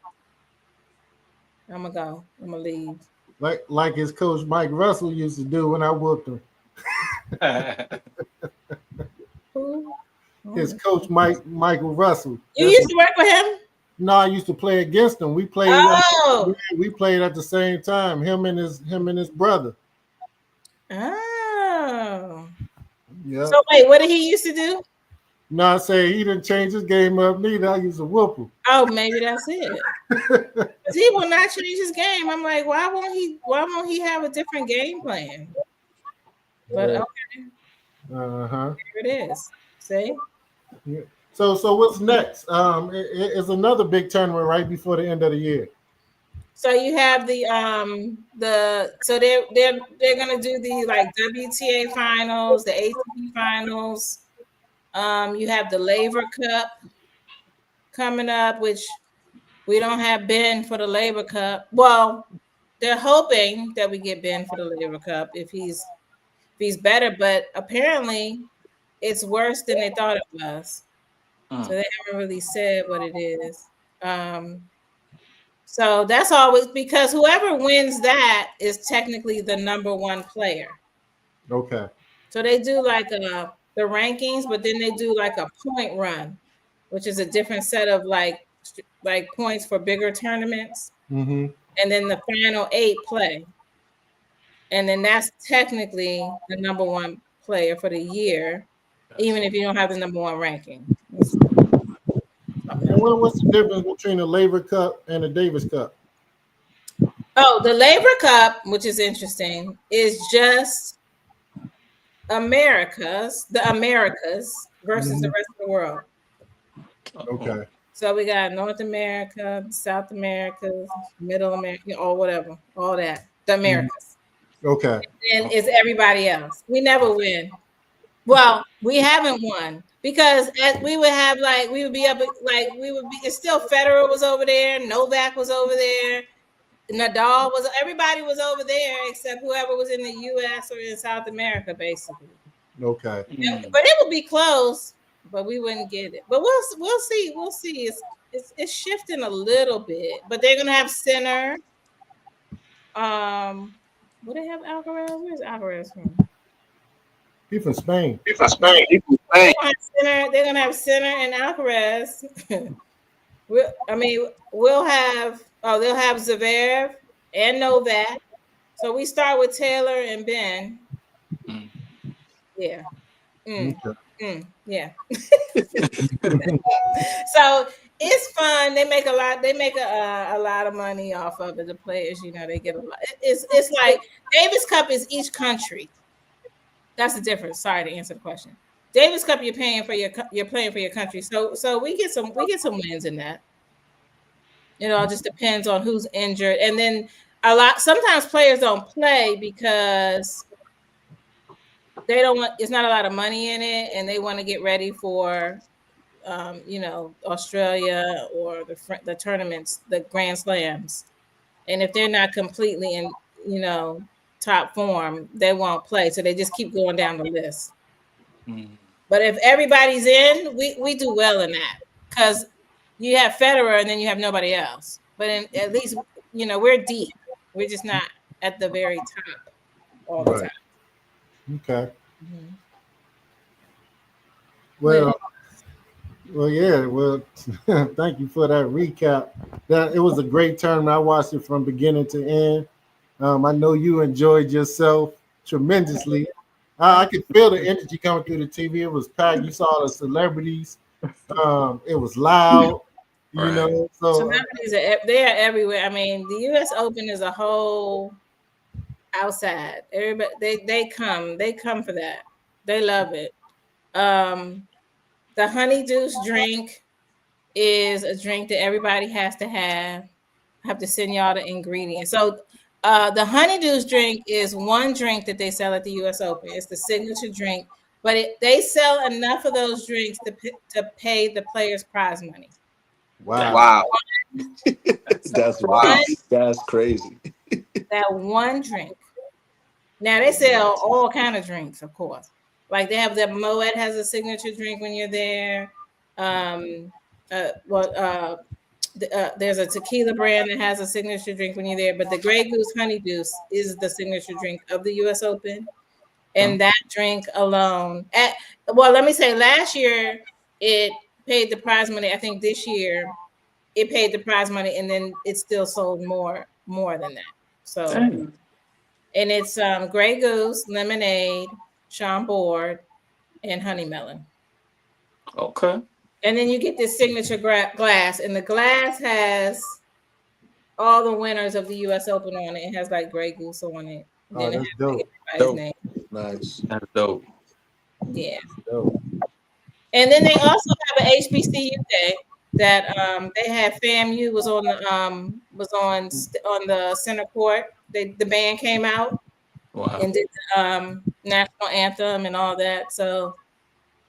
I'm gonna go. I'm gonna leave. Like his coach Mike Russell used to do when I whooped him. Who? His coach Michael Russell. You used to work with him? No, I used to play against him. We played. Oh. We played at the same time. Him and his brother. Oh. Yeah. So wait, what did he used to do? No, I say he didn't change his game up neither. I used to whoop him. Oh, maybe that's it. Because he will not change his game. I'm like, why won't he have a different game plan? But okay. There it is. See? Yeah. So what's next? It's another big tournament right before the end of the year. So you have they're gonna do the like WTA finals, the ATP finals. You have the Laver Cup coming up, which we don't have Ben for the Laver Cup. Well, they're hoping that we get Ben for the Laver Cup if he's better, but apparently it's worse than they thought it was. So they haven't really said what it is. So that's always because whoever wins that is technically the number one player. Okay. So they do like the rankings, but then they do like a point run, which is a different set of like points for bigger tournaments. And then the final 8 play. And then that's technically the number one player for the year, even if you don't have the number one ranking. And what's the difference between the Laver Cup and the Davis Cup? Oh, the Laver Cup, which is interesting, is just the Americas versus the rest of the world. Okay. So we got North America, South America, Middle America, or whatever, all that. The Americas. Okay. And it's everybody else. We never win. Well, we haven't won because we would be up like we would be. It's still Federer was over there, Novak was over there, Nadal was. Everybody was over there except whoever was in the U.S. or in South America, basically. Okay. But it would be close, but we wouldn't get it. But we'll see. We'll see. It's shifting a little bit, but they're gonna have center. Would they have Alcaraz? Where's Alcaraz from? He's from Spain. They're gonna have center and Alcaraz. They'll have Zverev and Novak. So we start with Taylor and Ben. Yeah. Yeah. So it's fun. They make a lot of money off of it. The players, they get a lot. It's like Davis Cup is each country. That's the difference. Sorry to answer the question. Davis Cup, you're playing for your country. So we get some wins in that. It all just depends on who's injured, and then sometimes players don't play because they don't want. It's not a lot of money in it, and they want to get ready for, Australia or the tournaments, the Grand Slams. and if they're not completely in, top form, they won't play. So they just keep going down the list. But if everybody's in, we do well in that, because you have Federer and then you have nobody else. But at least we're deep. We're just not at the very top all the time. Okay. Mm-hmm. Well, yeah. Well, thank you for that recap. It was a great tournament. I watched it from beginning to end. I know you enjoyed yourself tremendously. I could feel the energy coming through the TV. It was packed. You saw the celebrities. It was loud. So celebrities they are everywhere. I mean, the U.S. Open is a whole outside. Everybody they come for that. They love it. The honeydew drink is a drink that everybody has to have. I have to send y'all the ingredients. So the honeydew drink is one drink that they sell at the U.S. Open. It's the signature drink, but they sell enough of those drinks to pay the players' prize money. Wow. That's wild. That's crazy. That one drink. Now they sell all kind of drinks, of course. Like they have that Moet has a signature drink when you're there. There's a tequila brand that has a signature drink when you're there, but the Grey Goose Honeydew is the signature drink of the U.S. Open, and that drink alone. Let me say, last year it paid the prize money. I think this year it paid the prize money, and then it still sold more than that. So, and it's Grey Goose, lemonade, Chambord, and honey melon. Okay. And then you get this signature glass, and the glass has all the winners of the U.S. Open on it. It has like Grey Goose on it. Oh, that's dope. Name. Nice. That's dope. Yeah. Dope. And then they also have an HBCU day that they had. FAMU was on the center court. The band came out and did the national anthem and all that. So.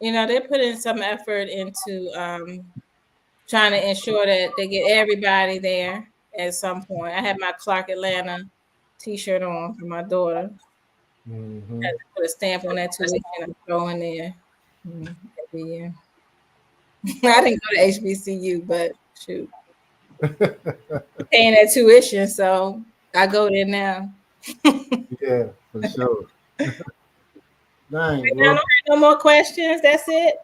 They're putting some effort into trying to ensure that they get everybody there at some point. I had my Clark Atlanta T-shirt on for my daughter. Mm-hmm. I had to put a stamp on that tuition and throw in there every year. I didn't go to HBCU, but shoot, paying that tuition, so I go there now. Yeah, for sure. Dang, I don't have no more questions. That's it.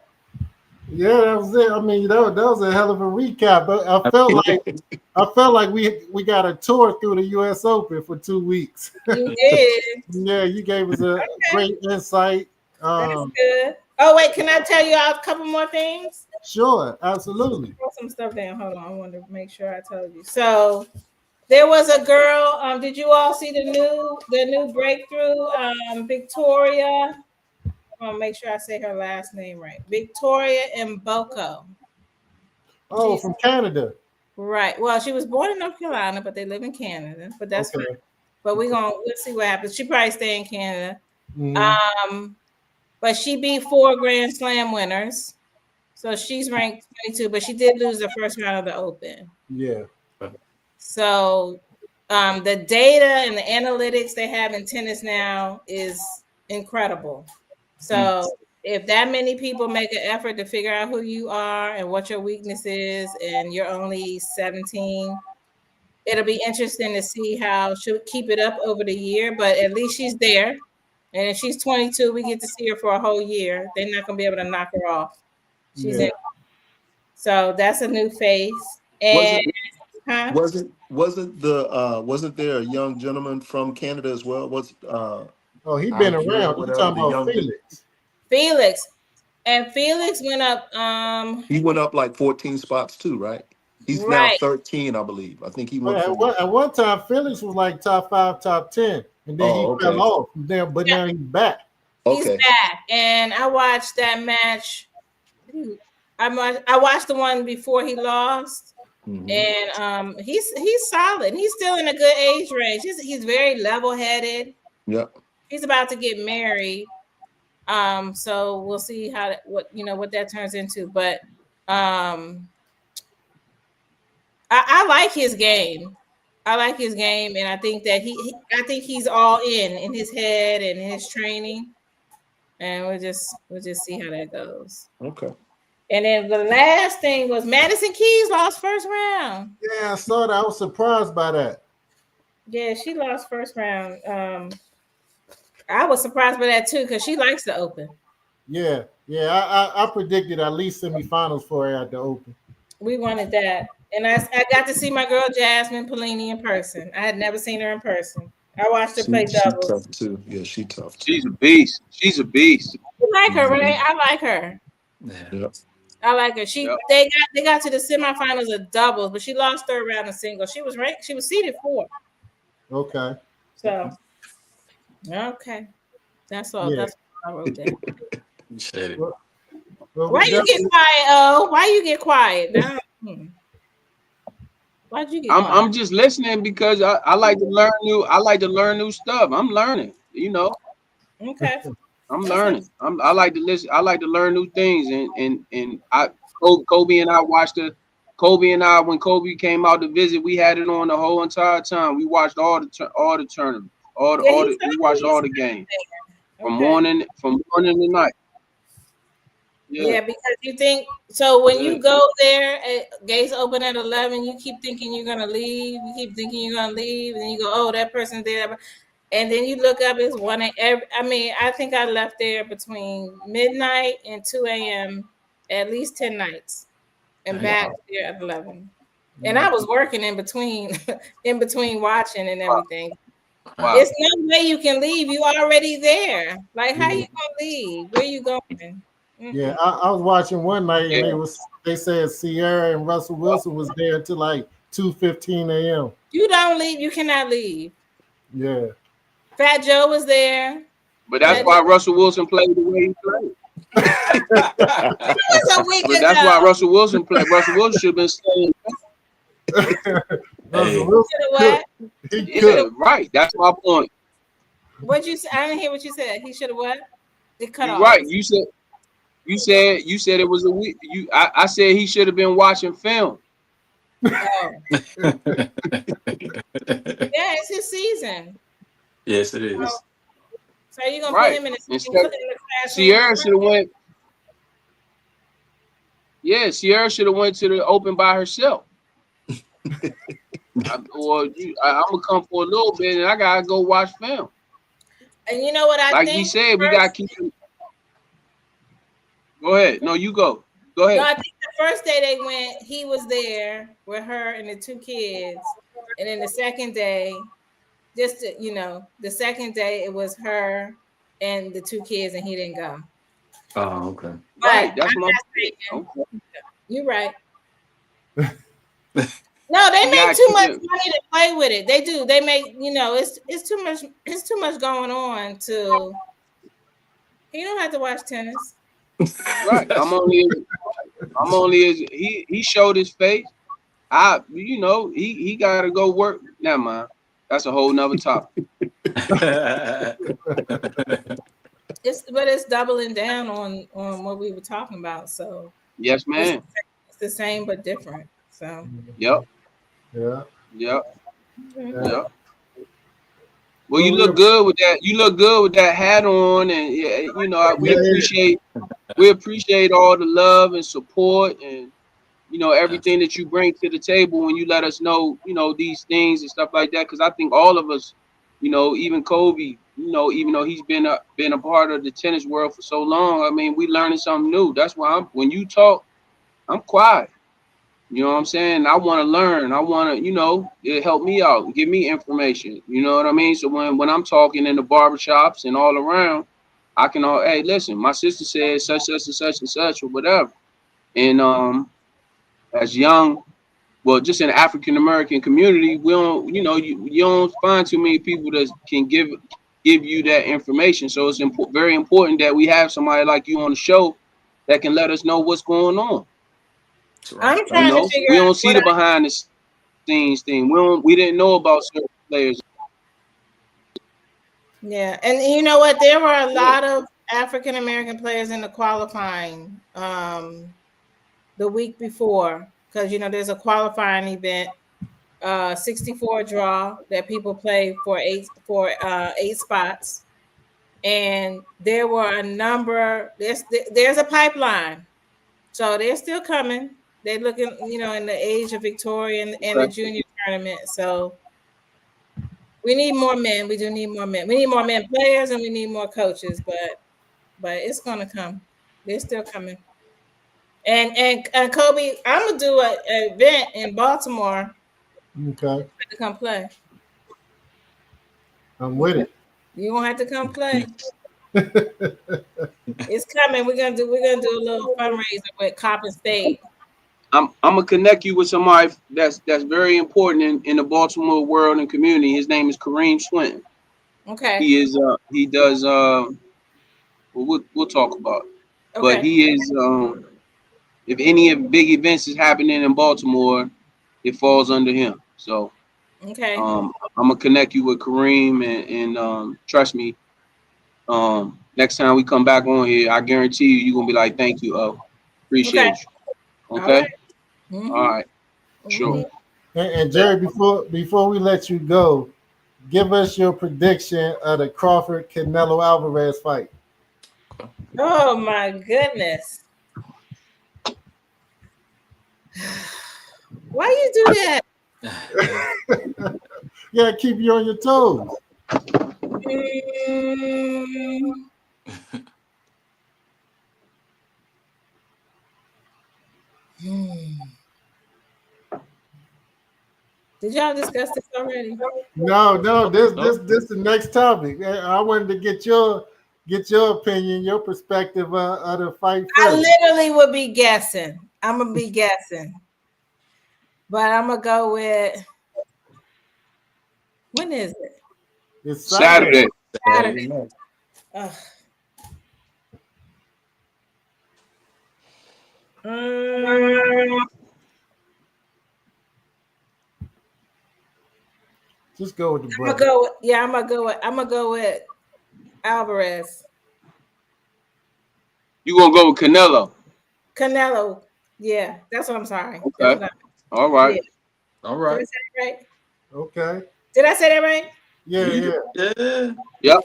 Yeah, that was it. I mean, that was a hell of a recap. But I felt like we got a tour through the U.S. Open for 2 weeks. You did. Yeah, you gave us a great insight. That's good. Oh wait, can I tell you a couple more things? Sure, absolutely. Throw some stuff down. Hold on, I want to make sure I told you. So. There was a girl. Did you all see the new breakthrough? Victoria. I want to make sure I say her last name right. Victoria Mboko. Oh, from Canada. Right. Well, she was born in North Carolina, but they live in Canada. But that's fine. But we'll see what happens. She probably stay in Canada. Mm-hmm. But she beat 4 Grand Slam winners, so she's ranked 22. But she did lose the first round of the Open. Yeah. So the data and the analytics they have in tennis now is incredible. So if that many people make an effort to figure out who you are and what your weakness is, and you're only 17, it'll be interesting to see how she'll keep it up over the year. But at least she's there. And if she's 22, we get to see her for a whole year. They're not going to be able to knock her off. She's in. So that's a new face. And wasn't there a young gentleman from Canada as well? He's been around. You're talking about Felix. And Felix went up. He went up like 14 spots too, right? He's now 13, I believe. I think he went. At one time, Felix was like top 5, top 10, and then he fell off. But now he's back. He's back, and I watched that match. I watched the one before he lost. Mm-hmm. And he's solid. He's still in a good age range. He's very level-headed. Yep. He's about to get married. So we'll see what that turns into. But I like his game. I like his game, and I think that I think he's all in his head and in his training, and we'll just see how that goes. Okay. And then the last thing was Madison Keys lost first round. Yeah, I saw that. I was surprised by that. Yeah, she lost first round. I was surprised by that too because she likes the Open. Yeah, I predicted at least semifinals for her at the Open. We wanted that. And I got to see my girl Jasmine Polini in person. I had never seen her in person. I watched her play doubles. She tough too. Yeah, she tough too. She's a beast. She's a beast. You like her, right? I like her. Yeah. I like her. They got to the semifinals of doubles, but she lost third round of singles. She was ranked. She was seeded 4th. Okay. So, okay, that's all. Yeah. That's what I wrote down. Shit it. Well, Why you get quiet? Oh, why you get quiet? Now, why'd you get quiet? I'm just listening because I like to learn new. I like to learn new stuff. I'm learning. You know. Okay. I'm learning. I like to listen. I like to learn new things. And Kobe and I watched Kobe and I, when Kobe came out to visit, we had it on the whole entire time. We watched all the tournaments, we watched all the games from morning to night. Yeah, because you think so when you go there, gates open at 11. You keep thinking you're gonna leave. You keep thinking you're gonna leave, and then you go, "Oh, that person's there," and then you look up. It's 1 a.m. I mean, I think I left there between midnight and 2 a.m. at least 10 nights, and back there at 11. And I was working in between watching and everything. Wow. There's no way you can leave. You already there. Like, how you gonna leave? Where you going? Yeah, I was watching one night and they said Sierra and Russell Wilson was there until like 2:15 a.m. You don't leave. You cannot leave. Yeah. Fat Joe was there. But that's why Russell Wilson played the way he played. That was a week But that's ago. why Russell Wilson played. Russell Wilson should have been staying. Russell Wilson What? he could. Right. That's my point. What you say? I didn't hear what you said. He should have what? It cut off. Right. You said it was a week. I said he should have been watching film. Oh. Yeah, it's his season. Yes, it is. So you're gonna Right. put him in the Instead- classroom? Sierra should have went. Yeah, Sierra should have went to the Open by herself. I'm gonna come for a little bit, and I gotta go watch film. And you know what I Like think? he said, we gotta keep him. Go ahead. No, you go. Go ahead. No, I think the first day they went, he was there with her and the 2 kids, and then the second day, the second day it was her and the 2 kids, and he didn't go. Oh, okay. Right. That's I'm my. not saying- Okay. You're right. No, they You make gotta too keep much it- money to play with it. They do. They make, it's too much. It's too much going on to. You don't have to watch tennis. Right. I'm only as he showed his face. He gotta go work. Never mind. That's a whole nother topic. It's doubling down on what we were talking about. So Yes, man. it's the same but different. So Yep. Yeah. Yep. mhm. Yep. Well, you look good with that. You look good with that hat on, and we appreciate all the love and support, and everything that you bring to the table when you let us know, these things and stuff like that. Because I think all of us, even Kobe, even though he's been a part of the tennis world for so long, I mean, we learning something new. That's why when you talk, I'm quiet. You know what I'm saying? I want to learn. I want to, it help me out, give me information. You know what I mean? So when I'm talking in the barbershops and all around, I can, hey, listen, my sister said such and such or whatever. And as young, well, just in the African American community, we don't, you don't find too many people that can give you that information. So it's very important that we have somebody like you on the show that can let us know what's going on. I'm trying to figure out. We don't see the behind the scenes thing. We didn't know about certain players. Yeah, and you know what? There were a lot of African American players in the qualifying the week before, because there's a qualifying event 64 draw that people play for eight spots, and there were a number. There's a pipeline, so they're still coming. They're looking, in the age of Victoria and the junior tournament. So we need more men. We do need more men. We need more men players, and we need more coaches. But it's gonna come. They're still coming. And Kobe, I'm gonna do an event in Baltimore. Okay, To come play. I'm with it. You won't have to come play. It's coming. We're gonna do a little fundraiser with Coppin State. I'm gonna connect you with somebody that's very important in the Baltimore world and community. His name is Kareem Swinton. Okay. He is he does we'll talk about it. Okay. But he is if any big events is happening in Baltimore, it falls under him. So okay. I'm gonna connect you with Kareem and trust me, next time we come back on here, I guarantee you're gonna be like, thank you, appreciate you. Okay. All right. Sure. And Jerry, before we let you go, give us your prediction of the Crawford Canelo Alvarez fight. Oh my goodness. Why you do that? Yeah, keep you on your toes. Did y'all discuss this already? No, this the next topic. I wanted to get your opinion, your perspective of the fight first. I literally would be guessing. I'm gonna be guessing, but I'm gonna go with. When is it? It's Saturday. Ugh. Just go with the brother. I'm gonna go with Alvarez. You gonna go with Canelo? Canelo. Yeah, that's what I'm sorry. Okay. All right. Yeah. All right. Did I say that right? Okay. Did I say that right? Yeah. Yep.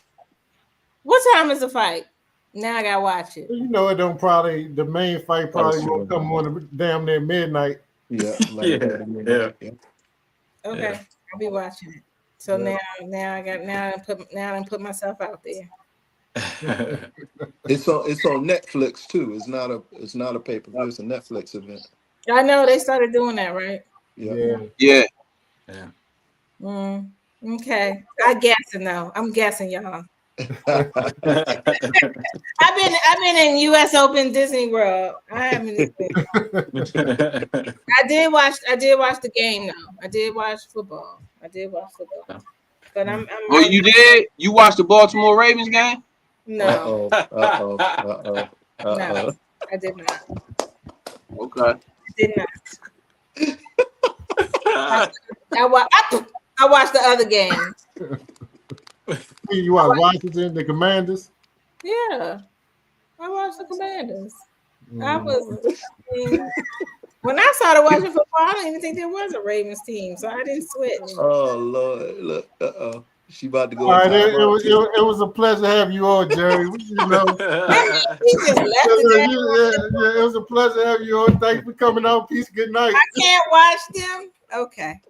What time is the fight? Now I gotta watch it. You know, the main fight probably won't come on damn near midnight. Yeah. Okay, I'll be watching it. So now I put myself out there. It's on Netflix too. It's not a pay-per-view. It's a Netflix event. I know they started doing that, right? Yeah. Okay. I'm guessing, y'all. I've been in U.S. Open Disney World. I haven't. I did watch the game though. I did watch football. But I'm Oh, you did? You watched the Baltimore Ravens game? No. Uh-oh. No, I did not. Okay. I did not. I watched the other games. You watch Washington, the Commanders? Yeah, I watched the Commanders. When I started watching football, I didn't even think there was a Ravens team, so I didn't switch. Oh Lord, look, she about to go. All right, it was a pleasure to have you on, Jerry. You know, he just left it was a pleasure to have you on. Thanks for coming out. Peace. Good night. I can't watch them. Okay.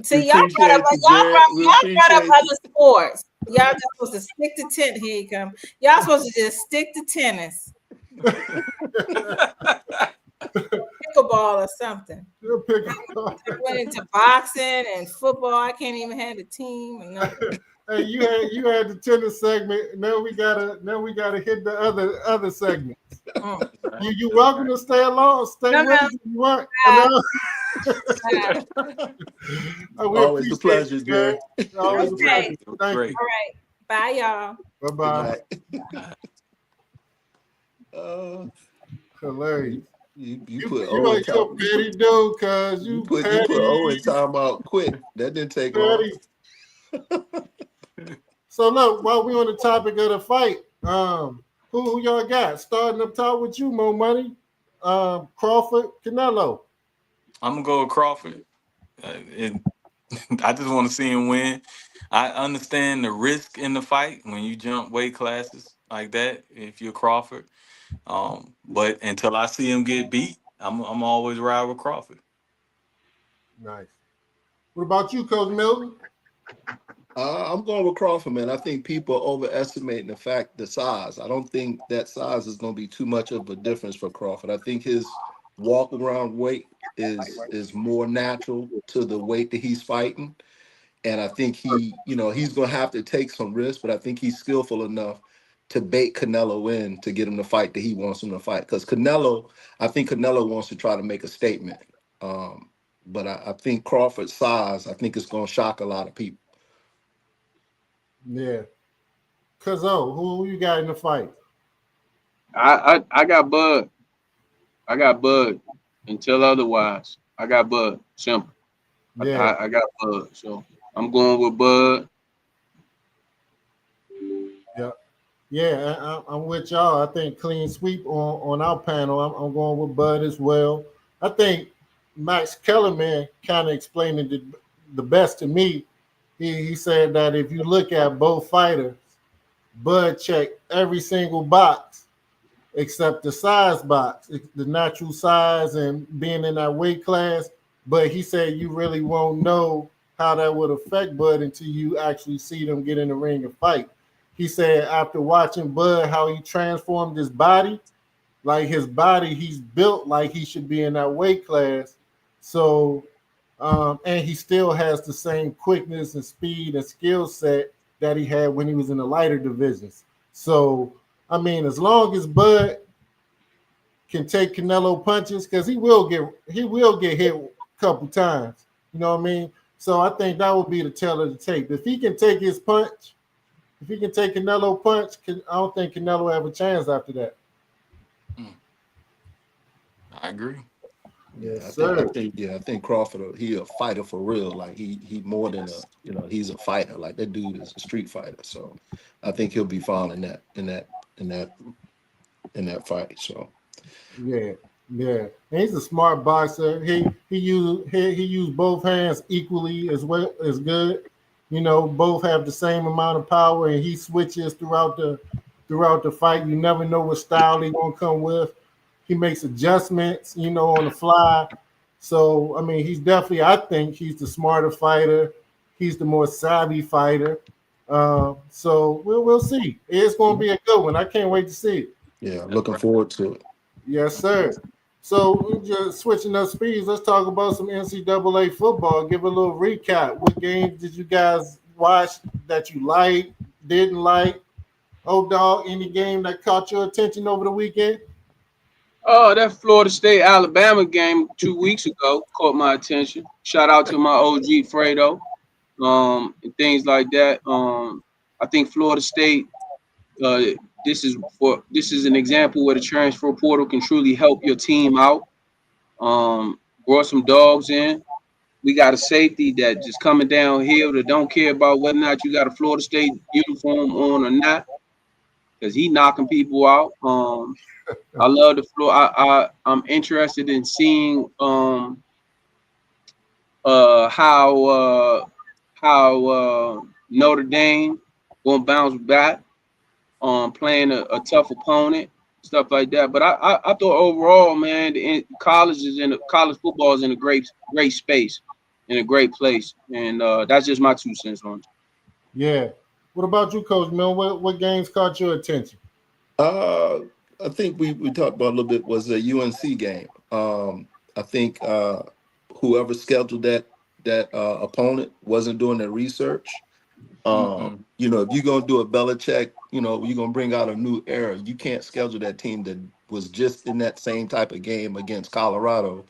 See, y'all brought up other sports. Y'all just supposed to stick to tennis. Here you come. Y'all supposed to just stick to tennis. Pickleball or something. I went into boxing and football. I can't even have a team or nothing. Hey, you had the tennis segment. Now we gotta hit the other segments. You welcome to stay along. Stay with us if you want. Always a pleasure, Jerry. Always a pleasure. Thank you. All right. Bye, y'all. Bye. Hilarious. You put you like your petty dude, cause you put O in timeout quick. That didn't take long. So look, while we on the topic of the fight, who y'all got? Starting up top with you, Mo Money. Crawford, Canelo. I'm gonna go with Crawford. And I just want to see him win. I understand the risk in the fight when you jump weight classes like that. If you're Crawford, but until I see him get beat, I'm always ride with Crawford. Nice. What about you, Coach Milton? I'm going with Crawford, man. I think people are overestimating the size. I don't think that size is going to be too much of a difference for Crawford. I think his walk around weight is more natural to the weight that he's fighting, and I think he's going to have to take some risks, but I think he's skillful enough to bait Canelo in to get him to fight that he wants him to fight. Because I think Canelo wants to try to make a statement, but I think Crawford's size, I think it's going to shock a lot of people. Yeah. Cuzzo, who you got in the fight? I got Bud. I got Bud. Until otherwise, I got Bud. Simple. Yeah. I got Bud. So I'm going with Bud. Yeah. Yeah, I'm with y'all. I think clean sweep on our panel. I'm going with Bud as well. I think Max Kellerman kind of explained it the best to me. He said that if you look at both fighters, Bud checked every single box except the size box, the natural size and being in that weight class. But he said you really won't know how that would affect Bud until you actually see them get in the ring and fight. He said after watching Bud, how he transformed his body, like his body, he's built like he should be in that weight class. So, and he still has the same quickness and speed and skill set that he had when he was in the lighter divisions. So, I mean, as long as Bud can take Canelo punches, because he will get hit a couple times. You know what I mean? So I think that would be the tale of the tape. If he can take his punch, if he can take Canelo punch, I don't think Canelo have a chance after that. I agree. Yes, I think Crawford, he a fighter for real. Like he more than he's a fighter. Like that dude is a street fighter. So I think he'll be fine in that fight. So yeah. And he's a smart boxer. He used both hands equally as well as good. You know, both have the same amount of power, and he switches throughout the fight. You never know what style he's gonna come with. He makes adjustments, on the fly. So, I mean, I think he's the smarter fighter. He's the more savvy fighter. So we'll see. It's going to be a good one. I can't wait to see it. Yeah, looking forward to it. Yes, sir. So just switching up speeds, let's talk about some NCAA football. Give a little recap. What games did you guys watch that you liked, didn't like? Oh, dog, any game that caught your attention over the weekend? Oh, that Florida State Alabama game 2 weeks ago caught my attention. Shout out to my OG Fredo, and things like that. I think Florida State. This is an example where the transfer portal can truly help your team out. Brought some dogs in. We got a safety that just coming downhill that don't care about whether or not you got a Florida State uniform on or not, because he knocking people out. I love the floor. I'm interested in seeing how Notre Dame gonna bounce back playing a tough opponent, stuff like that. But I thought overall, man, college football is in a great space, in a great place, and that's just my 2 cents on it. Yeah. What about you, Coach Mill? What games caught your attention? I think we talked about a little bit was a UNC game. I think whoever scheduled that opponent wasn't doing their research. If you're gonna do a Belichick, you're gonna bring out a new era. You can't schedule that team that was just in that same type of game against Colorado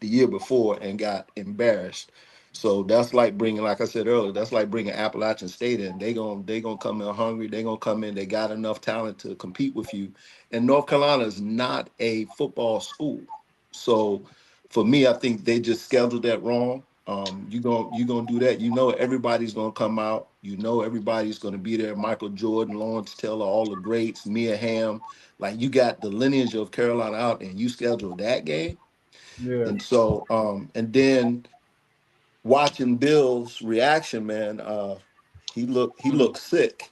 the year before and got embarrassed. So that's like like I said earlier, that's like bringing Appalachian State in. They gonna come in hungry. They gonna come in. They got enough talent to compete with you. And North Carolina is not a football school. So for me, I think they just scheduled that wrong. You gonna do that. Everybody's gonna come out. Everybody's gonna be there. Michael Jordan, Lawrence Taylor, all the greats, Mia Hamm. Like you got the lineage of Carolina out, and you schedule that game. Yeah. And so, and then watching Bill's reaction, man, he looked sick.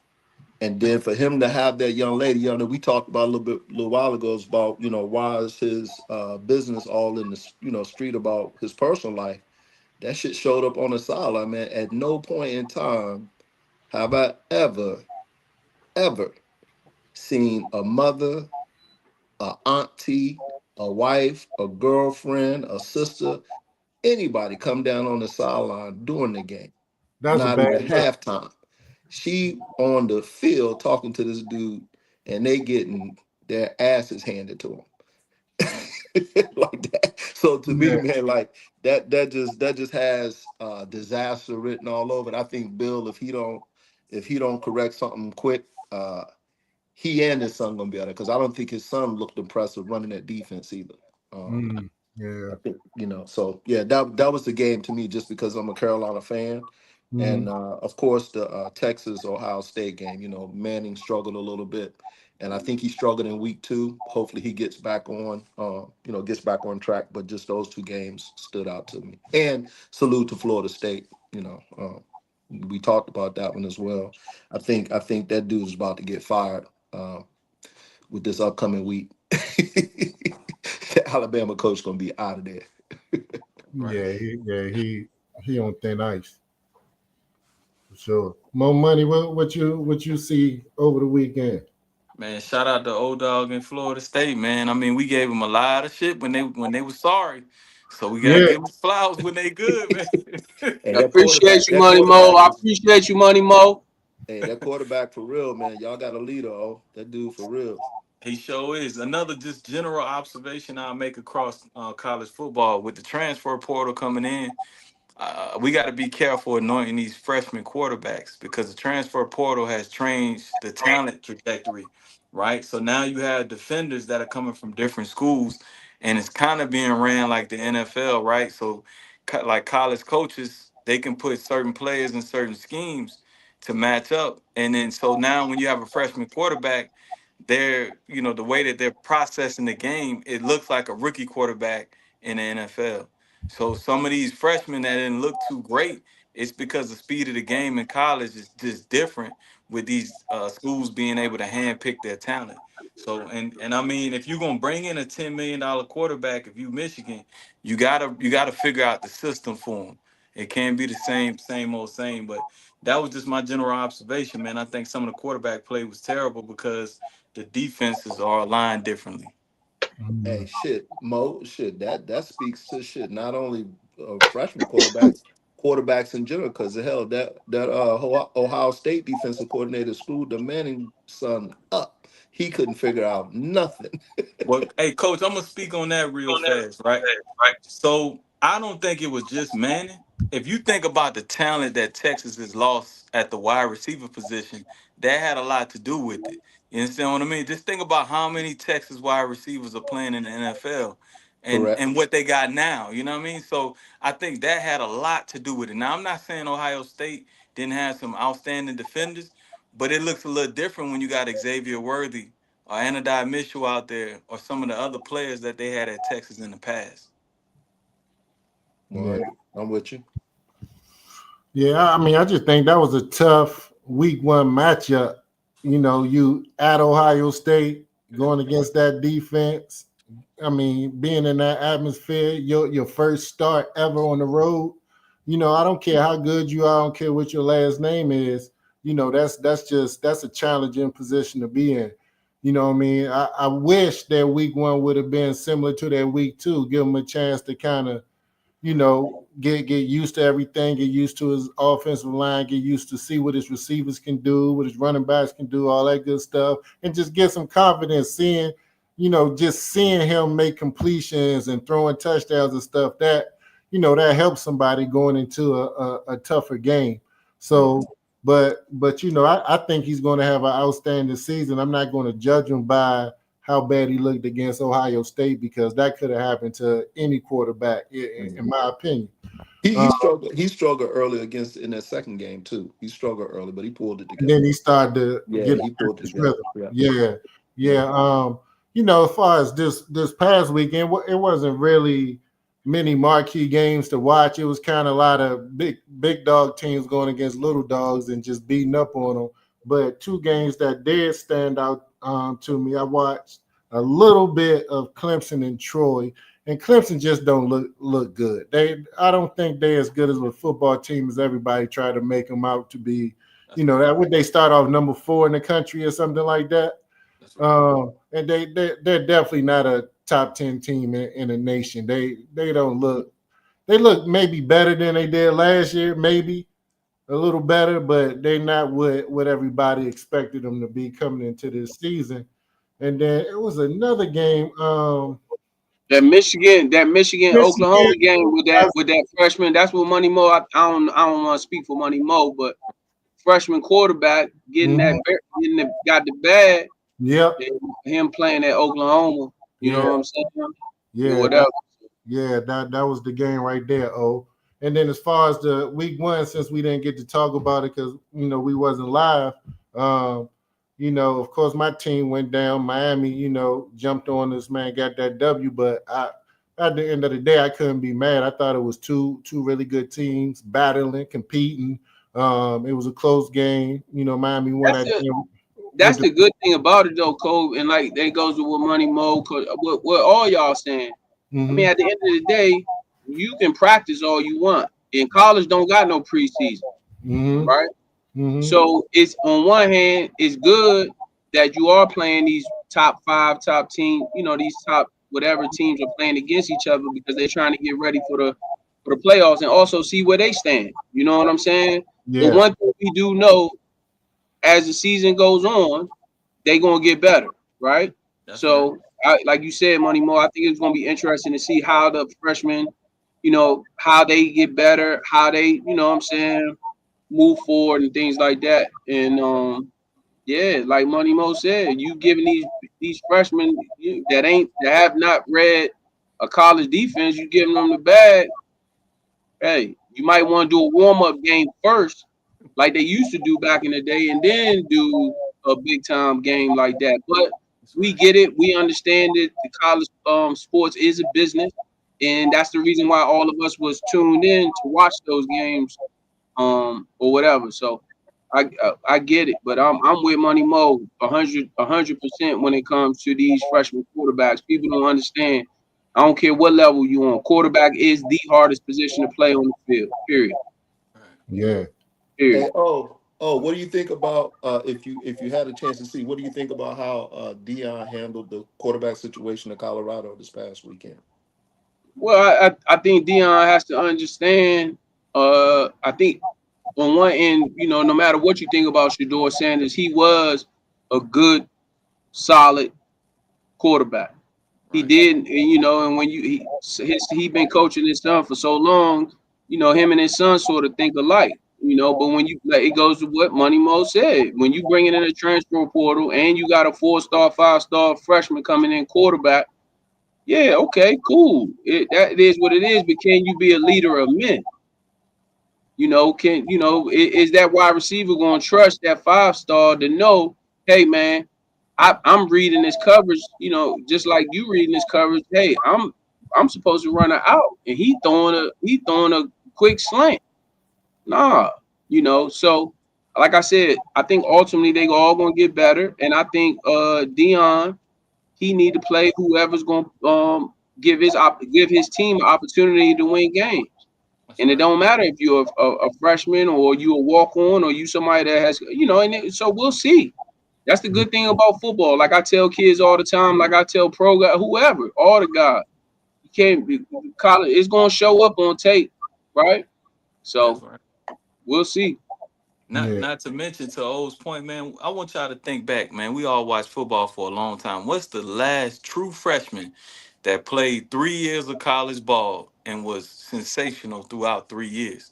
And then for him to have that young lady, we talked about a little while ago is about, why is his business all in the, street about his personal life. That shit showed up on the sideline, man. At no point in time have I ever seen a mother, a auntie, a wife, a girlfriend, a sister, anybody come down on the sideline during the game. That's a Not even bad look. halftime. She on the field talking to this dude, and they getting their asses handed to them. Like that. So to me, Yeah. man, like that just has disaster written all over it. I think Bill, if he don't correct something quick, he and his son gonna be out there, because I don't think his son looked impressive running that defense either. Yeah. I think, so yeah, that was the game to me, just because I'm a Carolina fan. And of course the Texas Ohio State game, Manning struggled a little bit, and I think he struggled in week 2. Hopefully he gets back on track. But just those 2 games stood out to me. And salute to Florida State. We talked about that one as well. I think that dude's about to get fired with this upcoming week. The Alabama coach gonna be out of there. Yeah, he on thin ice for sure. More money. What you see over the weekend? Man, shout out to old dog in Florida State, man. I mean, we gave them a lot of shit when they were sorry, so we gotta Yeah, give them flowers when they good, man. Hey, I appreciate you, Money Mo. I appreciate you, Money Mo. Hey, that quarterback for real, man. Y'all got a leader, that dude for real. He sure is. Another just general observation I'll make across college football with the transfer portal coming in. We got to be careful anointing these freshman quarterbacks, because the transfer portal has changed the talent trajectory, right? So now you have defenders that are coming from different schools, and it's kind of being ran like the NFL, right? So, like college coaches, they can put certain players in certain schemes to match up, and then so now when you have a freshman quarterback, the way that they're processing the game, it looks like a rookie quarterback in the NFL. So some of these freshmen that didn't look too great, it's because the speed of the game in college is just different, with these schools being able to handpick their talent. So and I mean, if you're gonna bring in a $10 million quarterback, if you Michigan, you gotta figure out the system for him. It can't be the same old same. But that was just my general observation, man. I think some of the quarterback play was terrible because the defenses are aligned differently. Hey, shit, Mo, shit, that speaks to shit. Not only freshman quarterbacks in general. Because the hell, that Ohio State defensive coordinator screwed the Manning son up. He couldn't figure out nothing. Well, hey, coach, I'm gonna speak on that real fast, right? So I don't think it was just Manning. If you think about the talent that Texas has lost at the wide receiver position, that had a lot to do with it. You understand what I mean? Just think about how many Texas wide receivers are playing in the NFL, and Correct. and what they got now. You know what I mean? So I think that had a lot to do with it. Now I'm not saying Ohio State didn't have some outstanding defenders, but it looks a little different when you got Xavier Worthy or Anadai Mitchell out there, or some of the other players that they had at Texas in the past. yeah, I'm with you. yeah. I mean, I just think that was a tough week 1 matchup. You at Ohio State going against that defense. I mean, being in that atmosphere, your first start ever on the road. I don't care how good you are. I don't care what your last name is. That's a challenging position to be in. You know what I mean? I wish that week 1 would have been similar to that week 2. Give him a chance to kind of, get used to everything, get used to his offensive line, get used to see what his receivers can do, what his running backs can do, all that good stuff, and just get some confidence seeing him make completions and throwing touchdowns and stuff that helps somebody going into a tougher game. So, but I think he's going to have an outstanding season. I'm not going to judge him by how bad he looked against Ohio State, because that could have happened to any quarterback, in my opinion. He struggled early in that second game too. He struggled early, but he pulled it together. And then he started to get he pulled it together. Yeah. As far as this past weekend, it wasn't really many marquee games to watch. It was kind of a lot of big dog teams going against little dogs and just beating up on them. But two games that did stand out to me, I watched a little bit of Clemson and Troy, and Clemson just don't look good. I don't think they're as good as a football team as everybody tried to make them out to be. You know, that would they start off number 4 in the country or something like that. And they're definitely not a top 10 team in the nation. They don't look. They look maybe better than they did last year, maybe a little better, but they're not what everybody expected them to be coming into this season. And then it was another game. That Michigan Oklahoma Michigan, game with that freshman. That's what Money Mo. I don't want to speak for Money Mo, but freshman quarterback got the bag. Yep. Him playing at Oklahoma. You know what I'm saying? Yeah. Whatever. That was the game right there. Oh, and then as far as the week 1, since we didn't get to talk about it because we wasn't live. Of course, my team went down. Miami, jumped on this man, got that W. But at the end of the day, I couldn't be mad. I thought it was two really good teams battling, competing. It was a close game. Miami won that game. That's the good thing about it, though, Cole. And like that goes with what Money Mo, what all y'all saying. Mm-hmm. I mean, at the end of the day, you can practice all you want. In college, don't got no preseason, right? Mm-hmm. So it's on one hand, it's good that you are playing these top 5, top teams. These top whatever teams are playing against each other because they're trying to get ready for the playoffs and also see where they stand. You know what I'm saying? Yeah. But one thing we do know, as the season goes on, they're gonna get better, right? So, like you said, Money Mo, I think it's gonna be interesting to see how the freshmen, how they get better, how they, move forward and things like that. And like Money Mo said, you giving these freshmen that have not read a college defense, you giving them the bag. Hey, you might want to do a warm-up game first, like they used to do back in the day, and then do a big-time game like that. But we get it. We understand that the college sports is a business, and that's the reason why all of us was tuned in to watch those games or whatever. So I get it, but I'm with Money Mo 100% when it comes to these freshman quarterbacks. People don't understand. I don't care what level you on. Quarterback is the hardest position to play on the field. Period. Yeah. Period. Hey, what do you think about if you had a chance to see? What do you think about how Deion handled the quarterback situation in Colorado this past weekend? Well, I think Deion has to understand. I think on one end, no matter what you think about Shedeur Sanders, he was a good, solid quarterback. He did, and when he been coaching his son for so long, him and his son sort of think alike, but when it goes to what Money Mo said, when you bring it in a transfer portal and you got a 4-star, 5-star freshman coming in quarterback, yeah, okay, cool. That is what it is, but can you be a leader of men? Is that wide receiver going to trust that 5-star to know, hey, man, I'm reading this coverage, just like you reading this coverage. Hey, I'm supposed to run it out, and he throwing a quick slant. Nah, So, like I said, I think ultimately they all gonna get better, and I think Deion, he need to play whoever's gonna give his team an opportunity to win games. And it don't matter if you're a freshman or you a walk on or you somebody that has, so we'll see. That's the good thing about football. Like I tell kids all the time, like I tell pro guys, whoever, all the guys, you can't be college. It's gonna show up on tape, right? So we'll see. Not to mention, to O's point, man, I want y'all to think back, man. We all watched football for a long time. What's the last true freshman that played 3 years of college ball and was sensational throughout 3 years?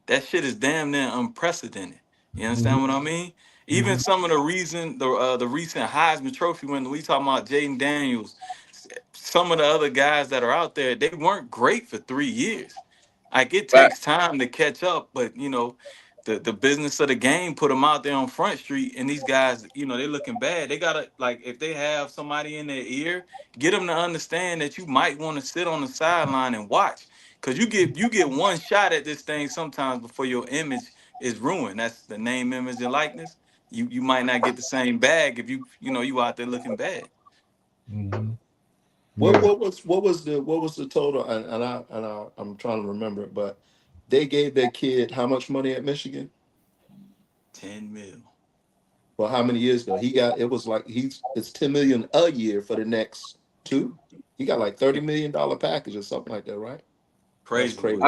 That shit is damn near unprecedented. You understand what I mean? Even some of the recent Heisman Trophy when we talking about Jaden Daniels, some of the other guys that are out there, they weren't great for 3 years. Like it takes time to catch up, but the business of the game put them out there on Front Street, and these guys, you know, they're looking bad. They gotta, like, if they have somebody in their ear, get them to understand that you might want to sit on the sideline and watch, because you get one shot at this thing sometimes before your image is ruined. That's the name, image, and likeness. You might not get the same bag if you out there looking bad. Mm-hmm. What was the total? I'm trying to remember it, but they gave their kid how much money at Michigan? 10 mil. Well, how many years ago? It's 10 million a year for the next 2. He got like $30 million package or something like that, right? Crazy. That's crazy.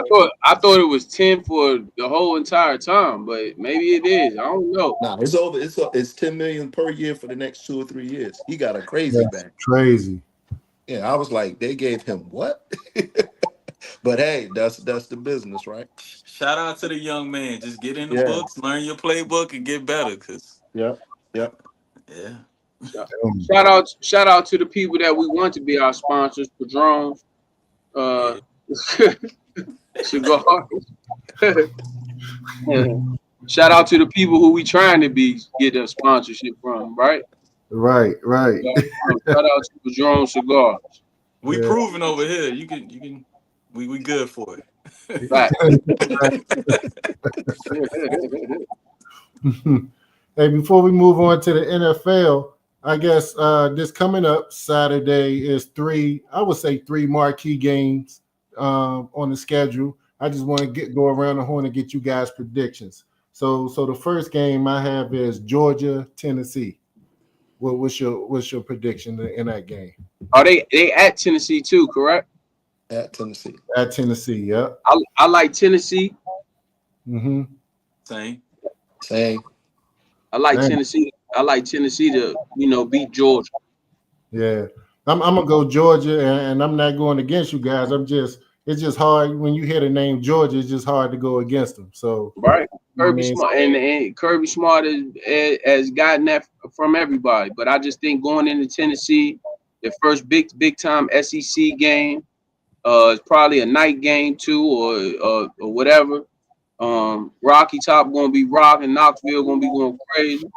I thought it was 10 for the whole entire time, but maybe it is. I don't know. Nah, it's over. It's 10 million per year for the next 2 or 3 years. He got a crazy bag. Crazy. Yeah, I was like, they gave him what? But hey, that's the business, right? Shout out to the young man. Just get in the books, learn your playbook, and get better. Yeah. Shout out to the people that we want to be our sponsors, Padrones, Cigars. Shout out to the people who we trying to get a sponsorship from, right? Right. Shout out to Padron Cigars. Yeah. We proving over here. You can. We good for it. Right. Hey, before we move on to the NFL, I guess this coming up Saturday is three marquee games on the schedule. I just want to go around the horn and get you guys predictions. So the first game I have is Georgia, Tennessee. What's your prediction in that game? Are they at Tennessee too, correct? At Tennessee. At Tennessee, yeah. I like Tennessee. Mm-hmm. Same. I like Tennessee. I like Tennessee to, beat Georgia. Yeah. I'm gonna go Georgia, and I'm not going against you guys. It's just hard when you hear the name Georgia. It's just hard to go against them. So right, Kirby Smart and Kirby Smart has gotten that from everybody. But I just think going into Tennessee, the first big time SEC game, it's probably a night game too, or whatever. Rocky Top gonna be rocking, Knoxville gonna be going crazy,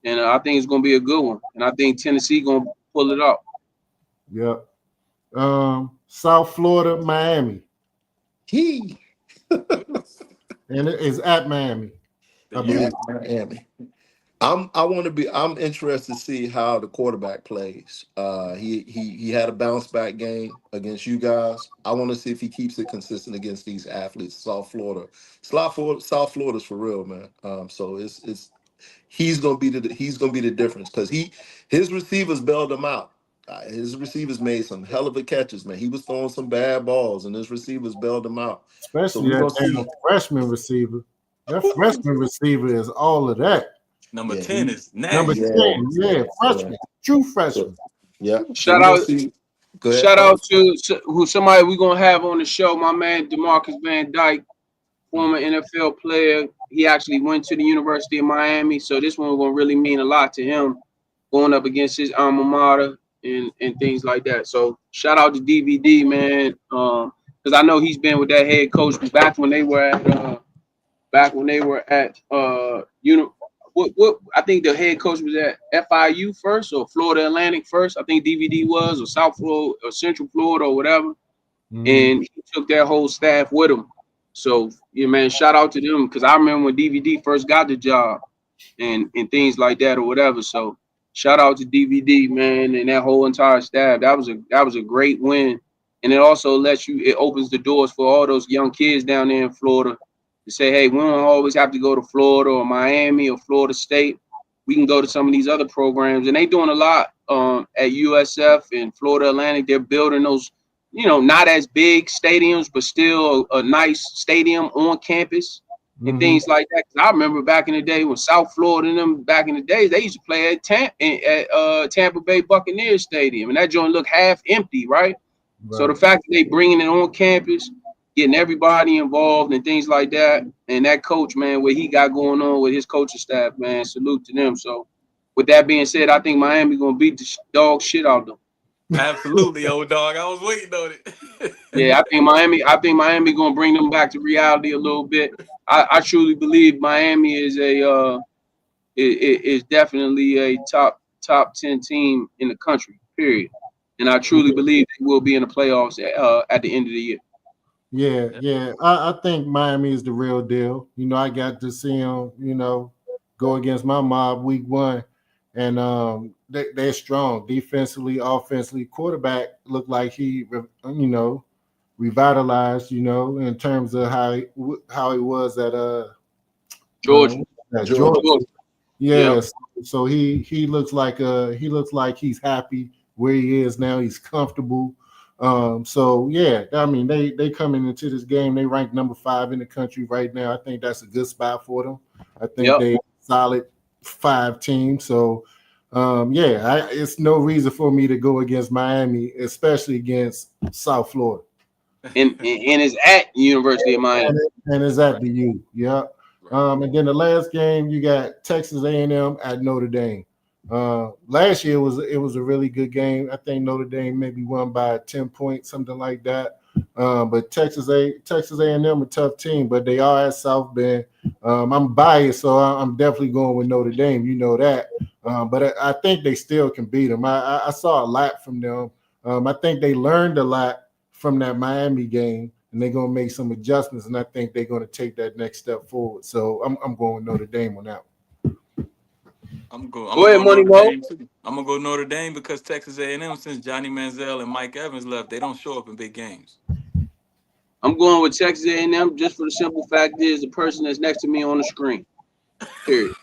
and I think it's gonna be a good one. And I think Tennessee gonna pull it off. Yep. South Florida, Miami. And it is at Miami. Miami. I'm interested to see how the quarterback plays. He had a bounce back game against you guys. I want to see if he keeps it consistent against these athletes. South Florida's for real, man. So he's gonna be the difference because his receivers bailed him out. His receivers made some hell of a catches, man. He was throwing some bad balls, and his receivers bailed him out. Especially that freshman receiver. That freshman receiver is all of that. Number 10 is nasty. Number 10, freshman, true freshman. Yeah. Shout out to somebody we're gonna have on the show. My man DeMarcus Van Dyke, former NFL player. He actually went to the University of Miami, so this one will really mean a lot to him, going up against his alma mater and things like that. So shout out to DVD, man, because I know he's been with that head coach back when they were at what I think the head coach was at FIU first or Florida Atlantic first. I think DVD was, or South Florida or Central Florida or whatever. Mm-hmm. And he took that whole staff with him. So man, shout out to them, because I remember when DVD first got the job and things like that or whatever. So shout out to DVD, man, and that whole entire staff. That was a great win. And it also it opens the doors for all those young kids down there in Florida to say, hey, we don't always have to go to Florida or Miami or Florida State. We can go to some of these other programs. And they're doing a lot at USF and Florida Atlantic. They're building those, not as big stadiums, but still a nice stadium on campus and things like that. 'Cause I remember back in the day when South Florida and them back in the days, they used to play at Tampa Bay Buccaneers Stadium. And that joint looked half empty, right? So the fact that they bringing it on campus, getting everybody involved and things like that, and that coach, man, what he got going on with his coaching staff, man, salute to them. So with that being said, I think Miami gonna beat the dog shit out of them. Absolutely, old dog. I was waiting on it. Yeah, I think Miami gonna bring them back to reality a little bit. I truly believe Miami is is definitely a top 10 team in the country. Period. And I truly believe they will be in the playoffs at the end of the year. Yeah, yeah. I think Miami is the real deal. I got to see them, go against my mob week 1. And they're strong defensively, offensively. Quarterback looked like he, revitalized, in terms of how he was at Georgia. Georgia. Georgia. Yes. So he looks like he's happy where he is now. He's comfortable. So yeah, I mean they coming into this game. They rank number 5 in the country right now. I think that's a good spot for them. I think they solid 5 team. So it's no reason for me to go against Miami, especially against South Florida. And it's at University of Miami. And it's at the U. Yeah. And then the last game you got Texas A&M at Notre Dame. Last year it was a really good game. I think Notre Dame maybe won by 10 points, something like that. But Texas A&M a tough team, but they are at South Bend. I'm biased, so I'm definitely going with Notre Dame. You know that. But I think they still can beat them. I saw a lot from them. I think they learned a lot from that Miami game, and they're going to make some adjustments, and I think they're going to take that next step forward. So I'm going with Notre Dame on that one. I'm Go ahead, Money Mo. I'm gonna go Notre Dame because Texas A&M, since Johnny Manziel and Mike Evans left, they don't show up in big games. I'm going with Texas A&M just for the simple fact is the person that's next to me on the screen. Period.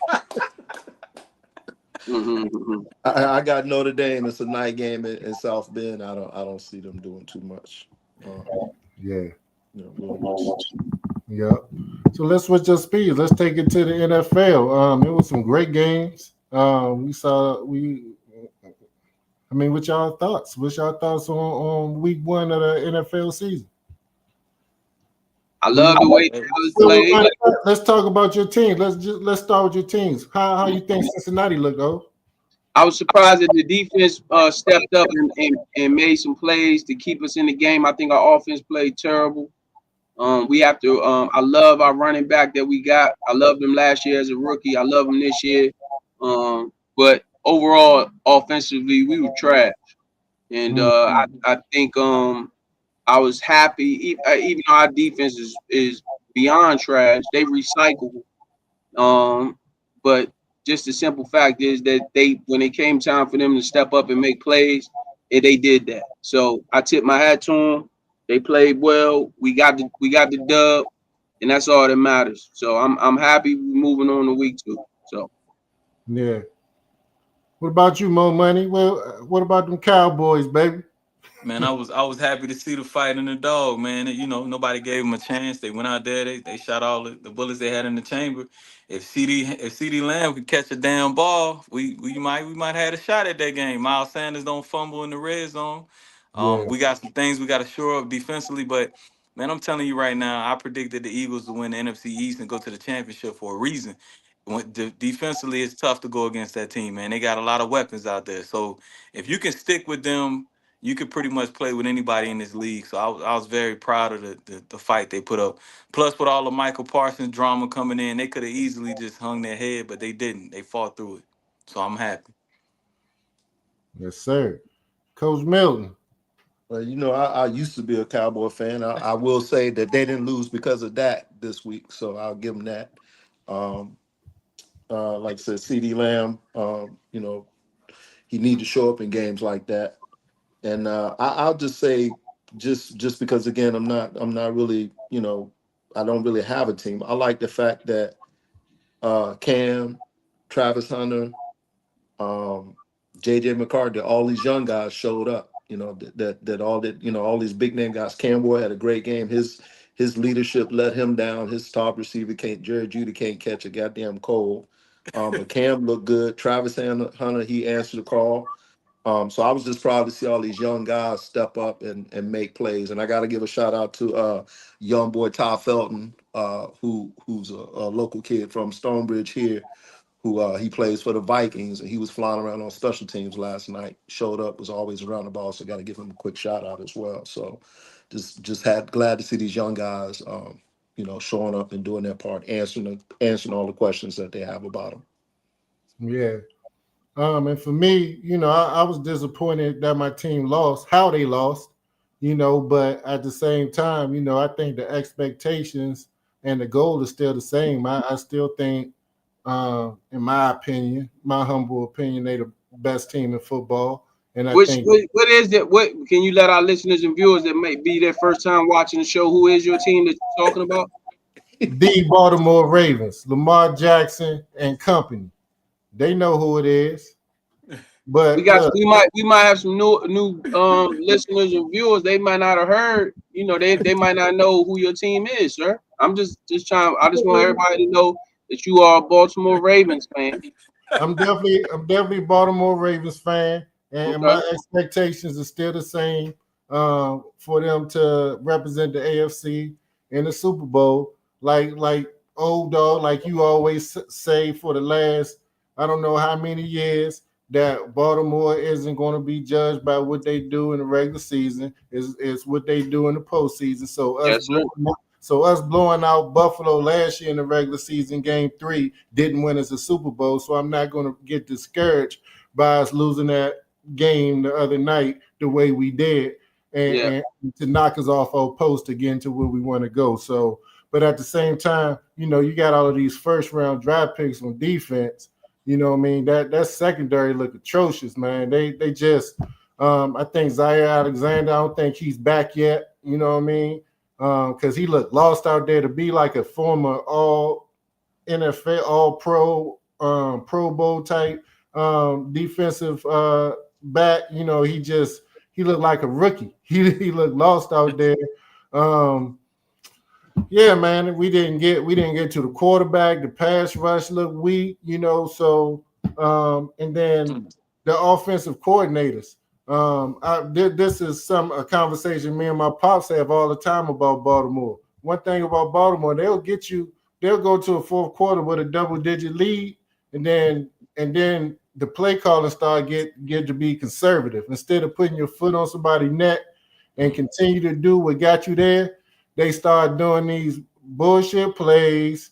I got Notre Dame. It's a night game in South Bend. I don't see them doing too much. Yeah. Yeah. So let's switch our speeds. Let's take it to the NFL. It was some great games. What's y'all thoughts? What's y'all thoughts on week 1 of the NFL season? I love the way Dallas played. Let's talk about your team. Let's start with your teams. How you think Cincinnati looked, though? I was surprised that the defense stepped up and made some plays to keep us in the game. I think our offense played terrible. We have to. I love our running back that we got. I loved him last year as a rookie. I love him this year. But overall, offensively, we were trash. And I think I was happy, even though our defense is beyond trash. They recycle. But just the simple fact is that when it came time for them to step up and make plays, they did that. So I tip my hat to them. They played well. We got the dub, and that's all that matters. So I'm happy moving on to week 2. So yeah. What about you, Mo Money? Well, what about them Cowboys, baby? Man, I was happy to see the fight in the dog, man. Nobody gave them a chance. They went out there, they shot all the bullets they had in the chamber. If CD Lamb could catch a damn ball, we might have had a shot at that game. Miles Sanders don't fumble in the red zone. We got some things we got to shore up defensively, but man, I'm telling you right now, I predicted the Eagles to win the NFC East and go to the championship for a reason. Defensively, it's tough to go against that team, man. They got a lot of weapons out there. So if you can stick with them, you could pretty much play with anybody in this league. So I was very proud of the fight they put up. Plus, with all the Michael Parsons drama coming in, they could have easily just hung their head, but they didn't. They fought through it. So I'm happy. Yes, sir. Coach Milton. Well, I used to be a Cowboy fan. I will say that they didn't lose because of that this week, so I'll give them that. Like I said, CD Lamb, he needs to show up in games like that. And I'll just say, just because again, I'm not really, I don't really have a team. I like the fact that Cam, Travis Hunter, JJ McCarthy, all these young guys showed up. All these big name guys. Cam Boy had a great game. His leadership let him down. His top receiver Jerry Jeudy can't catch a goddamn cold. But Cam looked good. Travis Hunter, he answered the call. So I was just proud to see all these young guys step up and make plays. And I got to give a shout out to young boy Ty Felton, who's a local kid from Stonebridge here, who he plays for the Vikings, and he was flying around on special teams last night. Showed up, was always around the ball, so got to give him a quick shout out as well. So just had glad to see these young guys, showing up and doing their part, answering all the questions that they have about them. Yeah. And for me, I was disappointed that my team lost, how they lost, but at the same time, I think the expectations and the goal is still the same. I still think, in my opinion, my humble opinion, they the best team in football. And I think what is it? What can you let our listeners and viewers that may be their first time watching the show? Who is your team that you're talking about? the Baltimore Ravens, Lamar Jackson and company. They know who it is. But we might have some new listeners and viewers. They might not have heard. They might not know who your team is, sir. I'm just trying. I just want everybody to know that you are a Baltimore Ravens fan. I'm definitely a Baltimore Ravens fan, and my expectations are still the same, for them to represent the AFC in the Super Bowl, like old dog, like you always say for the last I don't know how many years, that Baltimore isn't going to be judged by what they do in the regular season. Is what they do in the postseason. So us blowing out Buffalo last year in the regular season, game 3, didn't win us a Super Bowl. So I'm not going to get discouraged by us losing that game the other night the way we did, and to knock us off our post to get into where we want to go. So, but at the same time, you got all of these first round draft picks on defense. You know what I mean? That secondary look atrocious, man. They just I think Zaire Alexander, I don't think he's back yet. You know what I mean? Because he looked lost out there to be like a former all NFL, all pro, Pro Bowl type defensive back. He looked like a rookie. He looked lost out there. Yeah, man, we didn't get to the quarterback. The pass rush looked weak, so and then the offensive coordinators. This is a conversation me and my pops have all the time about Baltimore. One thing about Baltimore, they'll go to a fourth quarter with a double-digit lead, and then the play calling start get to be conservative. Instead of putting your foot on somebody's neck and continue to do what got you there, they start doing these bullshit plays,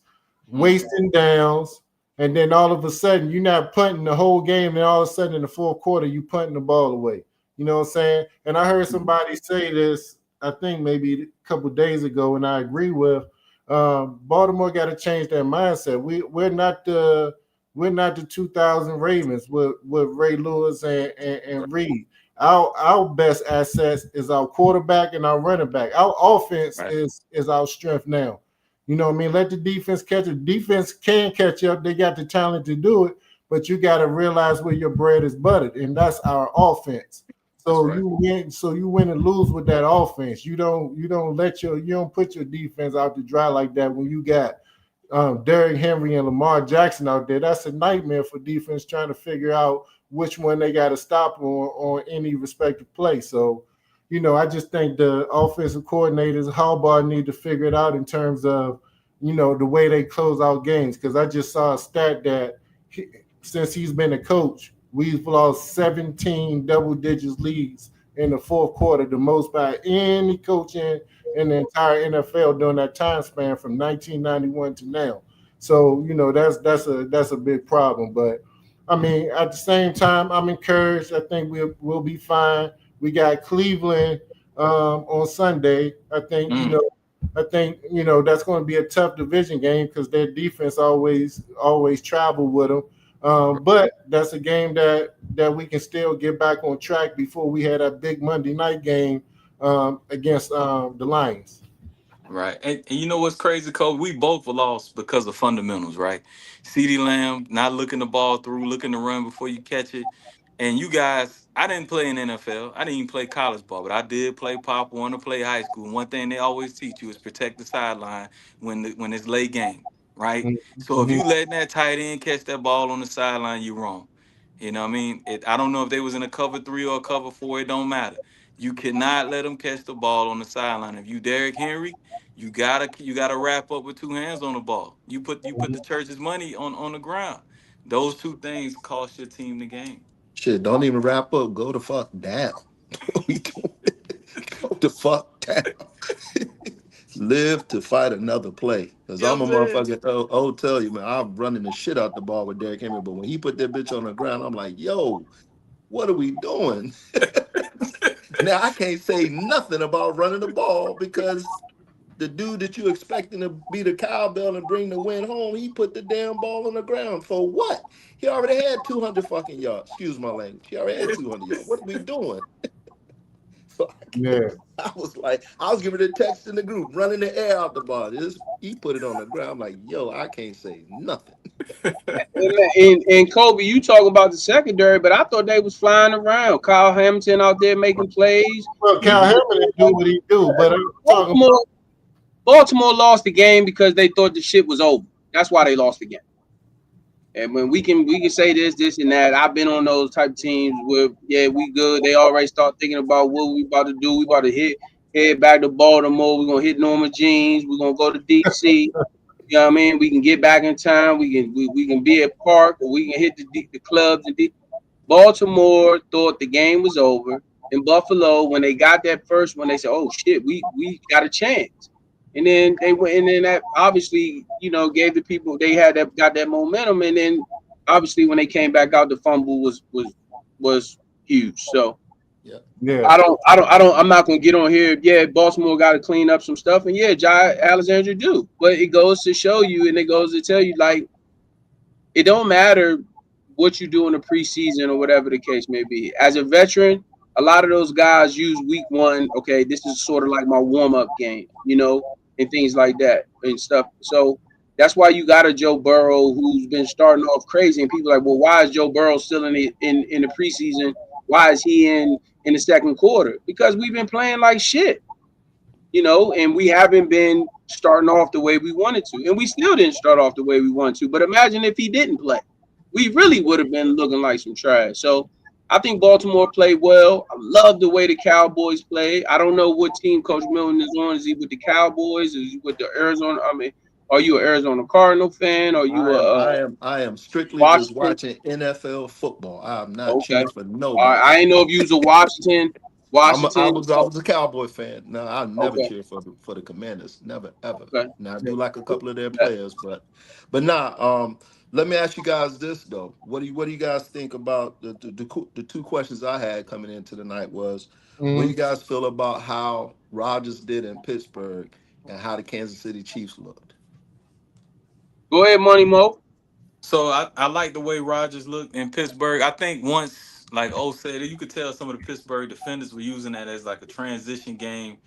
wasting downs, and then all of a sudden you're not punting the whole game, and all of a sudden in the fourth quarter you punting the ball away. You know what I'm saying? And I heard somebody say this, I think maybe a couple of days ago, and I agree with. Baltimore got to change their mindset. We're not the 2000 Ravens with Ray Lewis and Reed. Our best assets is our quarterback and our running back. Our offense is our strength now. You know what I mean? Let the defense catch up. Defense can catch up. They got the talent to do it, but you got to realize where your bread is buttered, and that's our offense. So you win and lose with that offense. You don't put your defense out to dry like that when you got Derrick Henry and Lamar Jackson out there. That's a nightmare for defense trying to figure out which one they got to stop on any respective play. So, I just think the offensive coordinators, Harbaugh, need to figure it out in terms of, the way they close out games. Because I just saw a stat that since he's been a coach, we've lost 17 double-digit leads in the fourth quarter, the most by any coach in the entire NFL during that time span from 1991 to now. So, that's a big problem. But I mean, at the same time, I'm encouraged. I think we'll be fine. We got Cleveland on Sunday. I think that's going to be a tough division game because their defense always travel with them. But that's a game that we can still get back on track before we had that big Monday night game against the Lions. Right. And you know what's crazy, Cole? We both lost because of fundamentals, right? CeeDee Lamb not looking the ball through, looking to run before you catch it. And you guys, I didn't play in NFL. I didn't even play college ball, but I did play Pop One to play high school. And one thing they always teach you is protect the sideline when it's late game, right? Mm-hmm. So if you letting that tight end catch that ball on the sideline, you're wrong. You know what I mean? I don't know if they was in a cover 3 or a cover 4. It don't matter. You cannot let them catch the ball on the sideline. If you Derrick Henry, you gotta wrap up with 2 hands on the ball. You put the church's money on the ground. Those two things cost your team the game. Shit, don't even wrap up. Go the fuck down. What we doing? Go the fuck down. Live to fight another play. Because You know I'm what a I'm saying? motherfucking tell you, man, I'm running the shit out the ball with Derrick Henry. But when he put that bitch on the ground, I'm like, yo, what are we doing? Now I can't say nothing about running the ball because the dude that you expecting to be the cowbell and bring the win home, he put the damn ball on the ground for what? He already had 200 fucking yards. Excuse my language. He already had 200 yards. What are we doing? So Yeah. I was like, I was giving a text in the group, running the air out the ball. He put it on the ground. I'm like, yo, I can't say nothing. And Kobe, you talk about the secondary, but I thought they was flying around. Kyle Hamilton out there making plays. Well, Cal Hamilton do what he do, but I'm talking about Baltimore lost the game because they thought the shit was over. That's why they lost the game. And when we can say this, and that. I've been on those type of teams where, yeah, we good. They already start thinking about what we about to do. We about to head back to Baltimore. We're gonna hit Norma Jeans. We're gonna go to DC. You know what I mean? We can get back in time. We can be at Park, or we can hit the clubs. Baltimore thought the game was over. In Buffalo, when they got that first one, they said, "Oh shit, we got a chance." And then they went, and then that obviously, gave the people got that momentum. And then obviously when they came back out, the fumble was huge. So yeah. I'm not gonna get on here. Yeah, Baltimore got to clean up some stuff, and yeah, Jai Alexander do. But it goes to show you, and it goes to tell you, like, it don't matter what you do in the preseason or whatever the case may be. As a veteran, a lot of those guys use week one. Okay, this is sort of like my warm-up game, and things like that and stuff. So that's why you got a Joe Burrow who's been starting off crazy, and people are like, well, why is Joe Burrow still in the preseason? Why is he in the second quarter? Because we've been playing like shit, and we haven't been starting off the way we wanted to, and we still didn't start off the way we wanted to. But imagine if he didn't play, we really would have been looking like some trash. So I think Baltimore played well. I love the way the Cowboys played. I don't know what team Coach Milton is on. Is he with the Cowboys? Is he with the Arizona? I mean, are you an Arizona Cardinal fan? Are you I am strictly Washington? just watching NFL football. I am not Okay. cheering for nobody. I didn't know if you was a Washington. I was a Cowboy fan. No, I never Okay. cheered for the Commanders. Never ever. Okay. Now I do like a couple of their players, but nah. Let me ask you guys this though. What do you guys think about the two questions I had coming into the night was what do you guys feel about how Rodgers did in Pittsburgh and how the Kansas City Chiefs looked? Go ahead, Money Mo. So I like the way Rodgers looked in Pittsburgh. I think once, like O said, you could tell some of the Pittsburgh defenders were using that as like a transition game.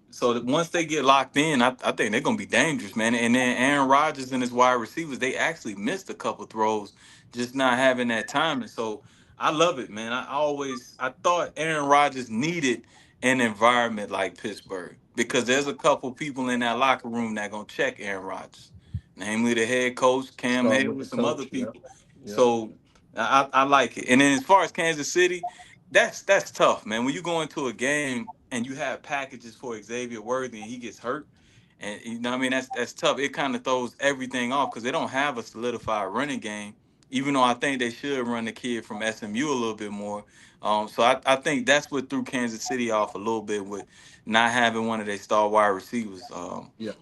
So that once they get locked in, I think they're gonna be dangerous, man. And then Aaron Rodgers and his wide receivers, they actually missed a couple throws, just not having that time. And so I love it, man. I thought Aaron Rodgers needed an environment like Pittsburgh because there's a couple people in that locker room that gonna check Aaron Rodgers, namely the head coach, Cam Start Hayward, with the some other coach, yeah. people. So I like it. And then as far as Kansas City, that's tough, man. When you go into a game and you have packages for Xavier Worthy and he gets hurt, and you know what I mean, that's tough. It kind of throws everything off because they don't have a solidified running game. Even though I think they should run the kid from SMU a little bit more. So I think that's what threw Kansas City off a little bit with not having one of their star wide receivers.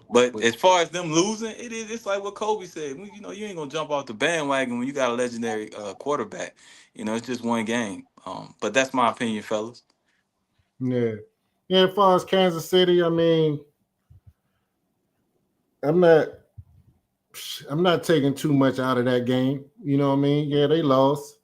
But as far as them losing, it's like what Kobe said. You ain't gonna jump off the bandwagon when you got a legendary quarterback. It's just one game. But that's my opinion, fellas. Yeah. As far as Kansas City, I mean, I'm not taking too much out of that game. You know what I mean? Yeah, they lost.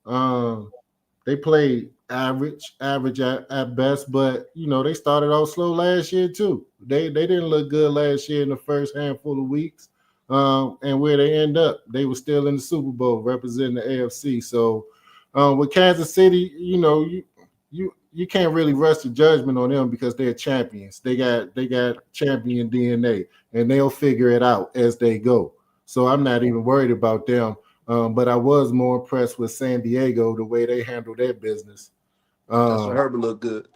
They played average at best, but they started off slow last year too. They didn't look good last year in the first handful of weeks. And where they end up, they were still in the Super Bowl representing the AFC. So with Kansas City, you can't really rush the judgment on them because they're champions. They got champion DNA, and they'll figure it out as they go. So I'm not even worried about them. But I was more impressed with San Diego, the way they handled their business. Justin Herbert looked good.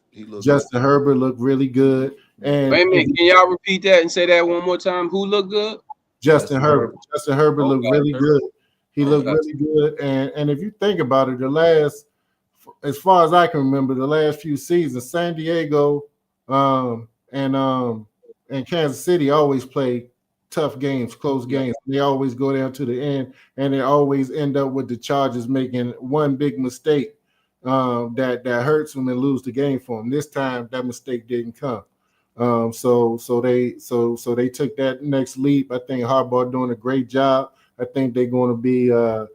Herbert looked really good. And wait a minute, can y'all repeat that and say that one more time? Who looked good? Justin Herbert. Justin Herbert looked really good. He looked really good. And if you think about it, as far as I can remember, the last few seasons, San Diego and Kansas City always play tough games, close games. They always go down to the end, and they always end up with the Chargers making one big mistake that hurts them and lose the game for them. This time, that mistake didn't come. So they took that next leap. I think Harbaugh doing a great job. I think they're going to be a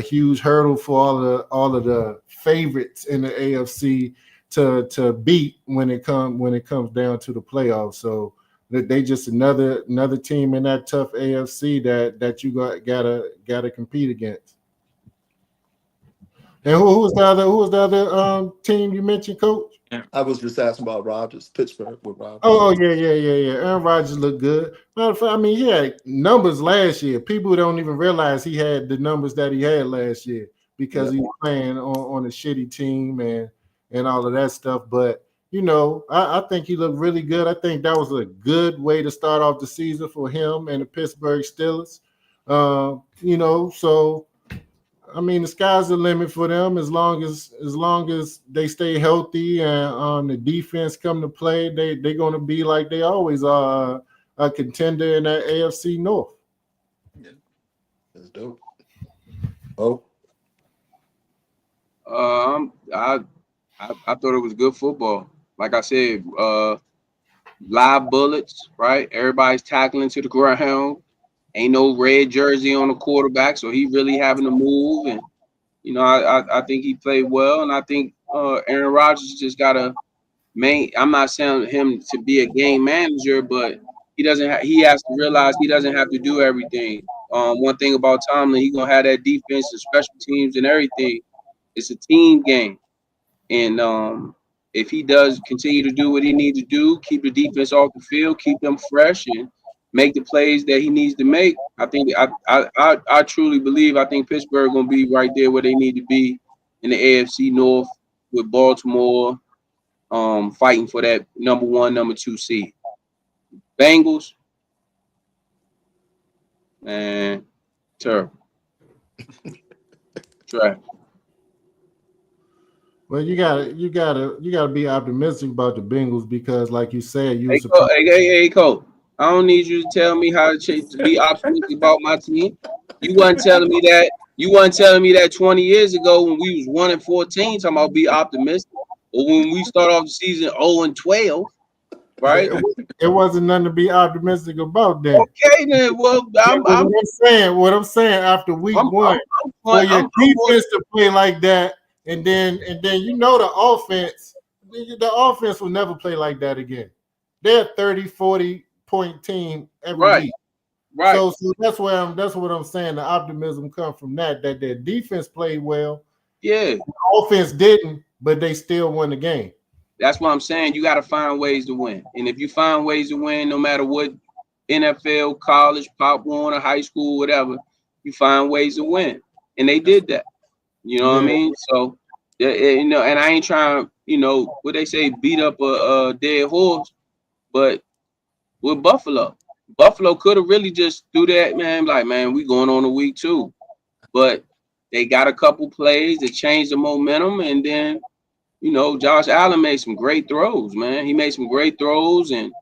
huge hurdle for all of the favorites in the AFC to beat when it comes down to the playoffs. So they just another team in that tough AFC that you gotta compete against. And who was the other team you mentioned, Coach? I was just asking about Rodgers, Pittsburgh with Rodgers. Oh yeah. Aaron Rodgers looked good. Matter of fact, I mean, he had numbers last year. People don't even realize he had the numbers that he had last year because he was playing on a shitty team and all of that stuff. But you know, I think he looked really good. I think that was a good way to start off the season for him and the Pittsburgh Steelers. You know, so I mean, the sky's the limit for them as long as they stay healthy and the defense come to play. They're going to be like they always are, a contender in that AFC North. Yeah, that's dope. Oh, I thought it was good football. Like I said, live bullets, right? Everybody's tackling to the ground. Ain't no red jersey on the quarterback, so he really having to move. And you know, I think he played well, and I think Aaron Rodgers just got to I'm not saying him to be a game manager, but he doesn't. He has to realize he doesn't have to do everything. One thing about Tomlin, he gonna have that defense and special teams and everything. It's a team game, and if he does continue to do what he needs to do, keep the defense off the field, keep them fresh, and make the plays that he needs to make, I think I truly believe I think Pittsburgh gonna be right there where they need to be in the AFC North with Baltimore fighting for that number 1, number 2 seed. Bengals, man, terrible. Trash. Well, you gotta be optimistic about the Bengals because, like you said, Hey, Coach. I don't need you to tell me how to be optimistic about my team. You wasn't telling me that. You wasn't telling me that 20 years ago when we was 1-14, talking about be optimistic, or when we start off the season 0-12, right? It wasn't nothing to be optimistic about then. Okay, then. Well, what I'm saying after week one, for your defense to play like that, and then you know the offense will never play like that again. They're a 30, 40 point team every week. Right. So that's what I'm saying. The optimism comes from that their defense played well. Yeah. The offense didn't, but they still won the game. That's what I'm saying. You got to find ways to win. And if you find ways to win, no matter what, NFL, college, Pop Warner, high school, whatever, you find ways to win. And they did that. You know what I mean? So, you know, and I ain't trying, you know, what they say, beat up a dead horse, but with Buffalo could have really just do that, man. Like, man, we going on to week 2. But they got a couple plays that changed the momentum, and then, you know, Josh Allen made some great throws, man. He made some great throws, and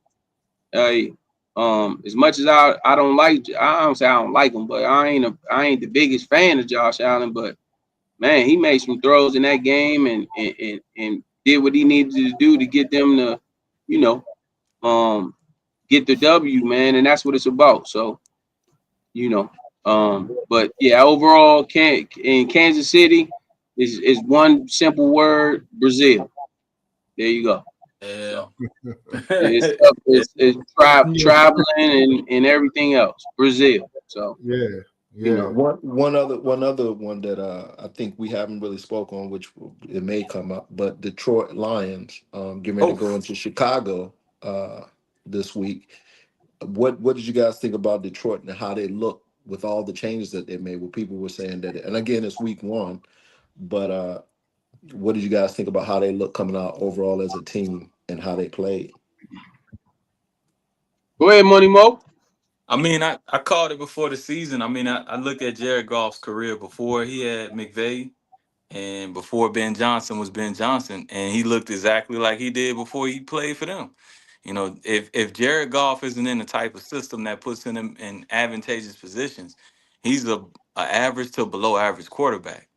as much as I don't say I don't like him, but I ain't the biggest fan of Josh Allen, but man, he made some throws in that game and did what he needed to do to get them to, you know, get the W, man, and that's what it's about. So, you know, but yeah, overall, in Kansas City is one simple word: Brazil. There you go. Yeah. It's traveling and everything else. Brazil. So yeah. You know, one other one that I think we haven't really spoke on, which it may come up, but Detroit Lions getting ready to go into Chicago this week. What did you guys think about Detroit and how they look with all the changes that they made? Where people were saying that, and again, it's week 1, but what did you guys think about how they look coming out overall as a team and how they played? Go ahead, Money Mo. I mean, I called it before the season. I mean, I looked at Jared Goff's career before he had McVay and before Ben Johnson was Ben Johnson, and he looked exactly like he did before he played for them. You know, if Jared Goff isn't in the type of system that puts him in advantageous positions, he's a average to below average quarterback.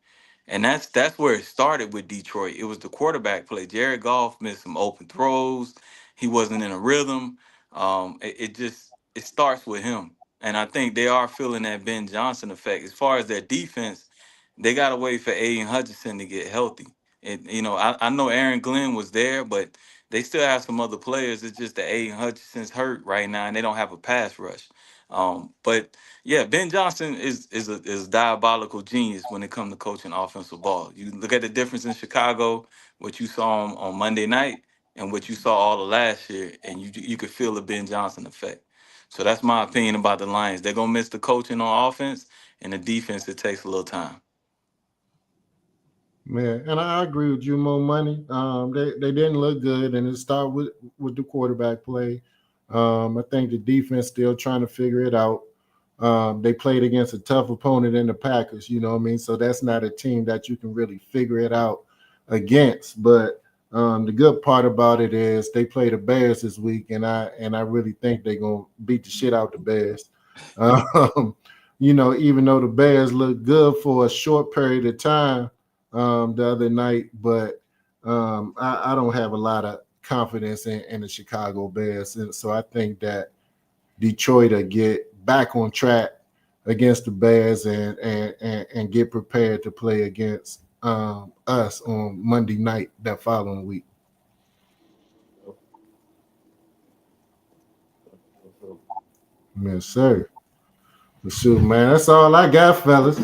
And that's where it started with Detroit. It was the quarterback play. Jared Goff missed some open throws. He wasn't in a rhythm. It starts with him. And I think they are feeling that Ben Johnson effect. As far as their defense, they got to wait for Aiden Hutchinson to get healthy. I know Aaron Glenn was there, but they still have some other players. It's just that Aiden Hutchinson's hurt right now, and they don't have a pass rush. But yeah, Ben Johnson is a diabolical genius when it comes to coaching offensive ball. You look at the difference in Chicago, what you saw on Monday night, and what you saw all of last year, and you could feel the Ben Johnson effect. So that's my opinion about the Lions. They're gonna miss the coaching on offense, and the defense. It takes a little time. Man, and I agree with you, Mo Money. They didn't look good, and it started with the quarterback play. I think the defense still trying to figure it out. They played against a tough opponent in the Packers, you know what I mean? So that's not a team that you can really figure it out against. But the good part about it is they play the Bears this week, and I really think they're gonna beat the shit out the Bears. Even though the Bears look good for a short period of time the other night, but I don't have a lot of confidence in the Chicago Bears, and so I think that Detroit will get back on track against the Bears and get prepared to play against us on Monday night that following week. Yes, sir. Shoot, man, that's all I got, fellas.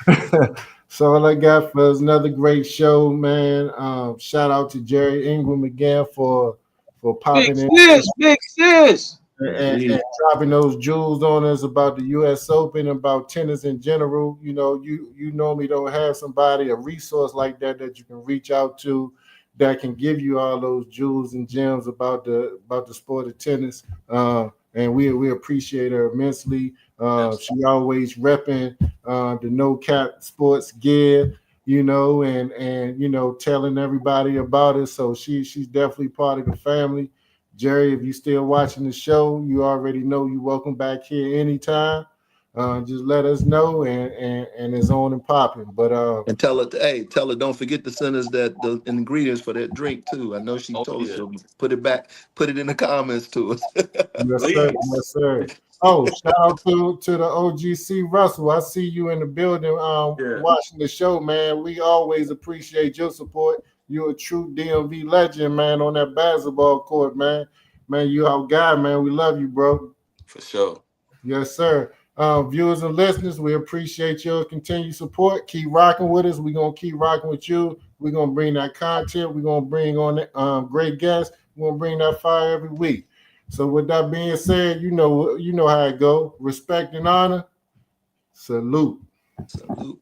That's all I got for us. Another great show, man. Shout out to Jerry Ingram again for popping Big sis. and dropping those jewels on us about the U.S. Open, about tennis in general. You know, you normally don't have somebody, a resource like that you can reach out to that can give you all those jewels and gems about the sport of tennis. And we appreciate her immensely. She always repping the No Cap Sports gear, and telling everybody about it. So she's definitely part of the family. Jerry, if you're still watching the show, you already know you're welcome back here anytime. Just let us know, and it's on and popping. But and tell her, don't forget to send us the ingredients for that drink too. I know she told us to put it in the comments to us. Yes, sir. Oh, shout out to the OGC Russell. I see you in the building watching the show, man. We always appreciate your support. You're a true DMV legend, man, on that basketball court, man. Man, you our guy, man. We love you, bro. For sure. Yes, sir. Viewers and listeners, we appreciate your continued support. Keep rocking with us. We're going to keep rocking with you. We're going to bring that content. We're going to bring on great guests. We're going to bring that fire every week. So with that being said, you know how it go. Respect and honor. Salute. Salute.